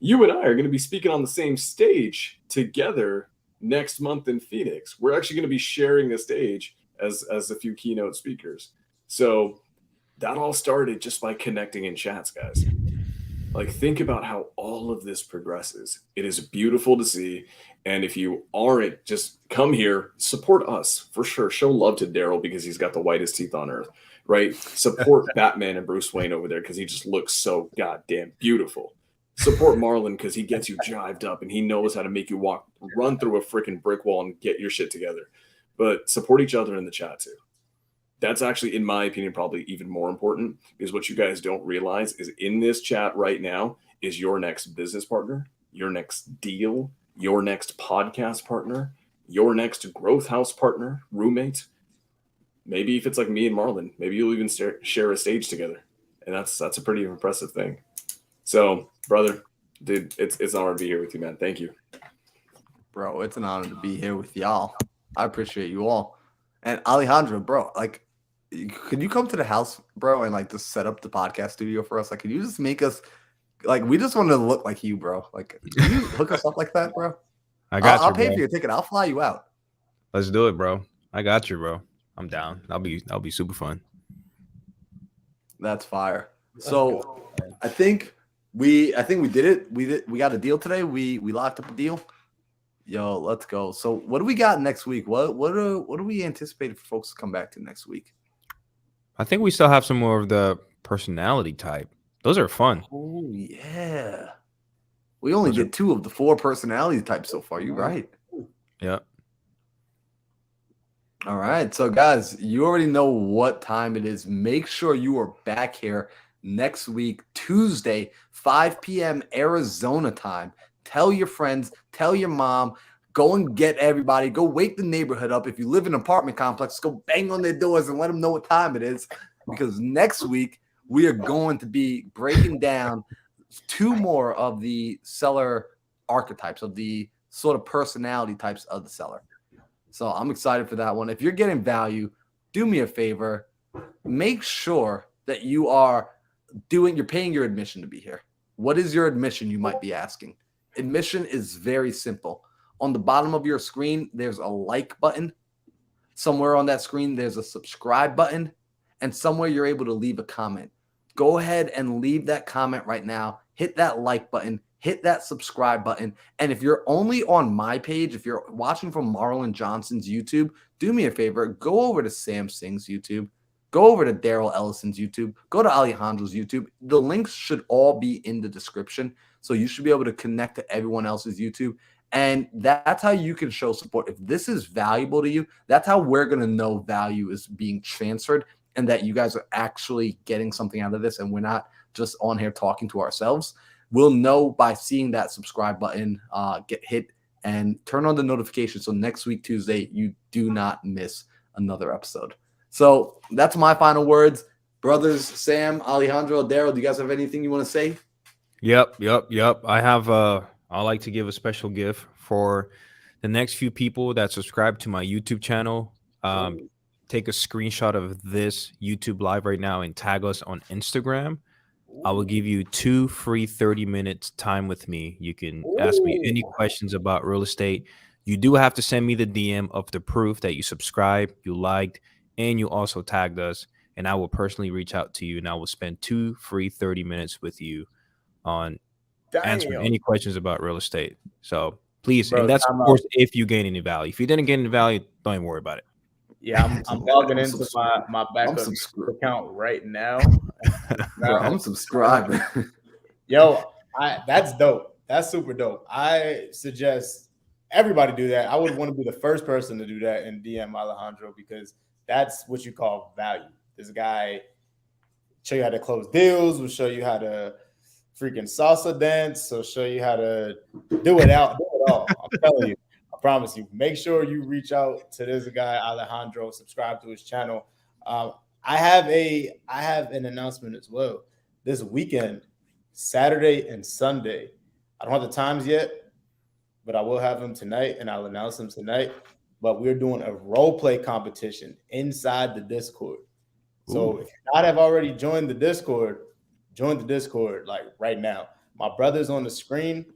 you and I are going to be speaking on the same stage together next month in Phoenix. We're actually going to be sharing the stage as a few keynote speakers. So that all started just by connecting in chats, guys. Like, think about how all of this progresses. It is beautiful to see. And if you aren't, just come here, support us for sure. Show love to Daryl because he's got the whitest teeth on earth, right? Support Batman and Bruce Wayne over there because he just looks so goddamn beautiful. Support Marlon because he gets you jived up and he knows how to make you run through a freaking brick wall and get your shit together. But support each other in the chat too. That's actually, in my opinion, probably even more important, is what you guys don't realize is in this chat right now is your next business partner, your next deal, your next podcast partner, your next growth house partner, roommate. Maybe if it's like me and Marlon, maybe you'll even share a stage together. And that's a pretty impressive thing. So, brother, dude, it's an honor to be here with you, man. Thank you. Bro, it's an honor to be here with y'all. I appreciate you all. And Alejandro, bro, like, could you come to the house, bro, and like just set up the podcast studio for us? Like, can you just make us, like, we just want to look like you, bro. Like, can you hook us up like that, bro? I'll pay for your ticket. I'll fly you out. Let's do it, bro. I got you, bro. I'm down. That'll be super fun. That's fire. So I think we did it. We got a deal today. We locked up a deal. Yo, let's go. So what do we got next week? What do we anticipate for folks to come back to next week? I think we still have some more of the personality type. Those are fun. Oh yeah. We only did 2 of the 4 personality types so far. You're right. Yep. All right. So guys, you already know what time it is. Make sure you are back here next week, Tuesday, 5 p.m. Arizona time. Tell your friends, tell your mom, go and get everybody. Go wake the neighborhood up. If you live in an apartment complex, go bang on their doors and let them know what time it is. Because next week, we are going to be breaking down 2 more of the seller archetypes, of the sort of personality types of the seller. So I'm excited for that one. If you're getting value, do me a favor. Make sure that you're paying your admission to be here. What is your admission, you might be asking? Admission is very simple. On the bottom of your screen, there's a like button. Somewhere on that screen, there's a subscribe button. And somewhere you're able to leave a comment. Go ahead and leave that comment right now. Hit that like button. Hit that subscribe button. And if you're only on my page, if you're watching from Marlon Johnson's YouTube, do me a favor. Go over to Sam Singh's YouTube. go over to Daryl Ellison's YouTube, go to Alejandro's YouTube. The links should all be in the description. So you should be able to connect to everyone else's YouTube. And that's how you can show support. If this is valuable to you, that's how we're going to know value is being transferred and that you guys are actually getting something out of this and we're not just on here talking to ourselves. We'll know by seeing that subscribe button get hit and turn on the notification. So next week, Tuesday, you do not miss another episode. So that's my final words. Brothers, Sam, Alejandro, Daryl, do you guys have anything you want to say? Yep. I have I like to give a special gift for the next few people that subscribe to my YouTube channel. Take a screenshot of this YouTube live right now and tag us on Instagram. I will give you 2 free 30 minutes time with me. You can ask me any questions about real estate. You do have to send me the DM of the proof that you subscribed, you liked, and you also tagged us. And I will personally reach out to you and I will spend 2 free 30 minutes with you on answering any questions about real estate. So please, and that's of course if you gain any value. If you didn't gain any value, don't even worry about it. Yeah, I'm logging into my backup account right now. Bro, I'm subscribing. Yo, that's dope. That's super dope. I suggest everybody do that. I would want to be the first person to do that and DM Alejandro because that's what you call value. This guy show you how to close deals, will show you how to freaking salsa dance, so show you how to do it all. I'm telling you. I promise you. Make sure you reach out to this guy Alejandro. Subscribe to his channel. I have an announcement as well. This weekend, Saturday and Sunday. I don't have the times yet, but I will have them tonight, and I'll announce them tonight. But we're doing a role play competition inside the Discord. So if you not have already joined the Discord, join the Discord like right now. My brother's on the screen.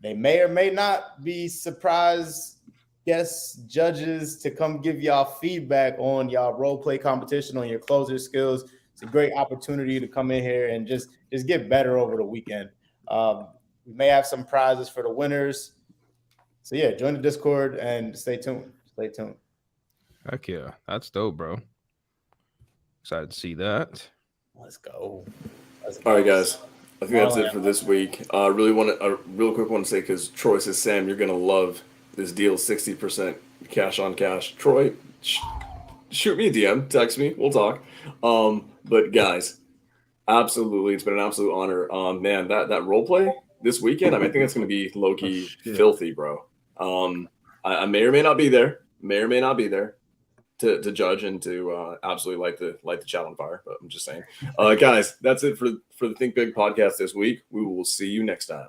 They may or may not be surprise guest judges to come give y'all feedback on y'all role play competition, on your closer skills. It's a great opportunity to come in here and just get better over the weekend. We may have some prizes for the winners. So yeah, join the Discord and stay tuned. Stay tuned. Heck yeah, that's dope, bro. Excited to see that. Let's go. All right, guys. I think that's it for this week. Really want to, real quick want to say, because Troy says, Sam, you're going to love this deal, 60% cash on cash. Troy, shoot me a DM, text me, we'll talk. But guys, absolutely, it's been an absolute honor. Man, that role play this weekend, I mean, I think it's going to be low-key filthy, bro. I may or may not be there, to judge and to absolutely light the chat on fire. But I'm just saying, guys, that's it for the Think Big podcast this week. We will see you next time.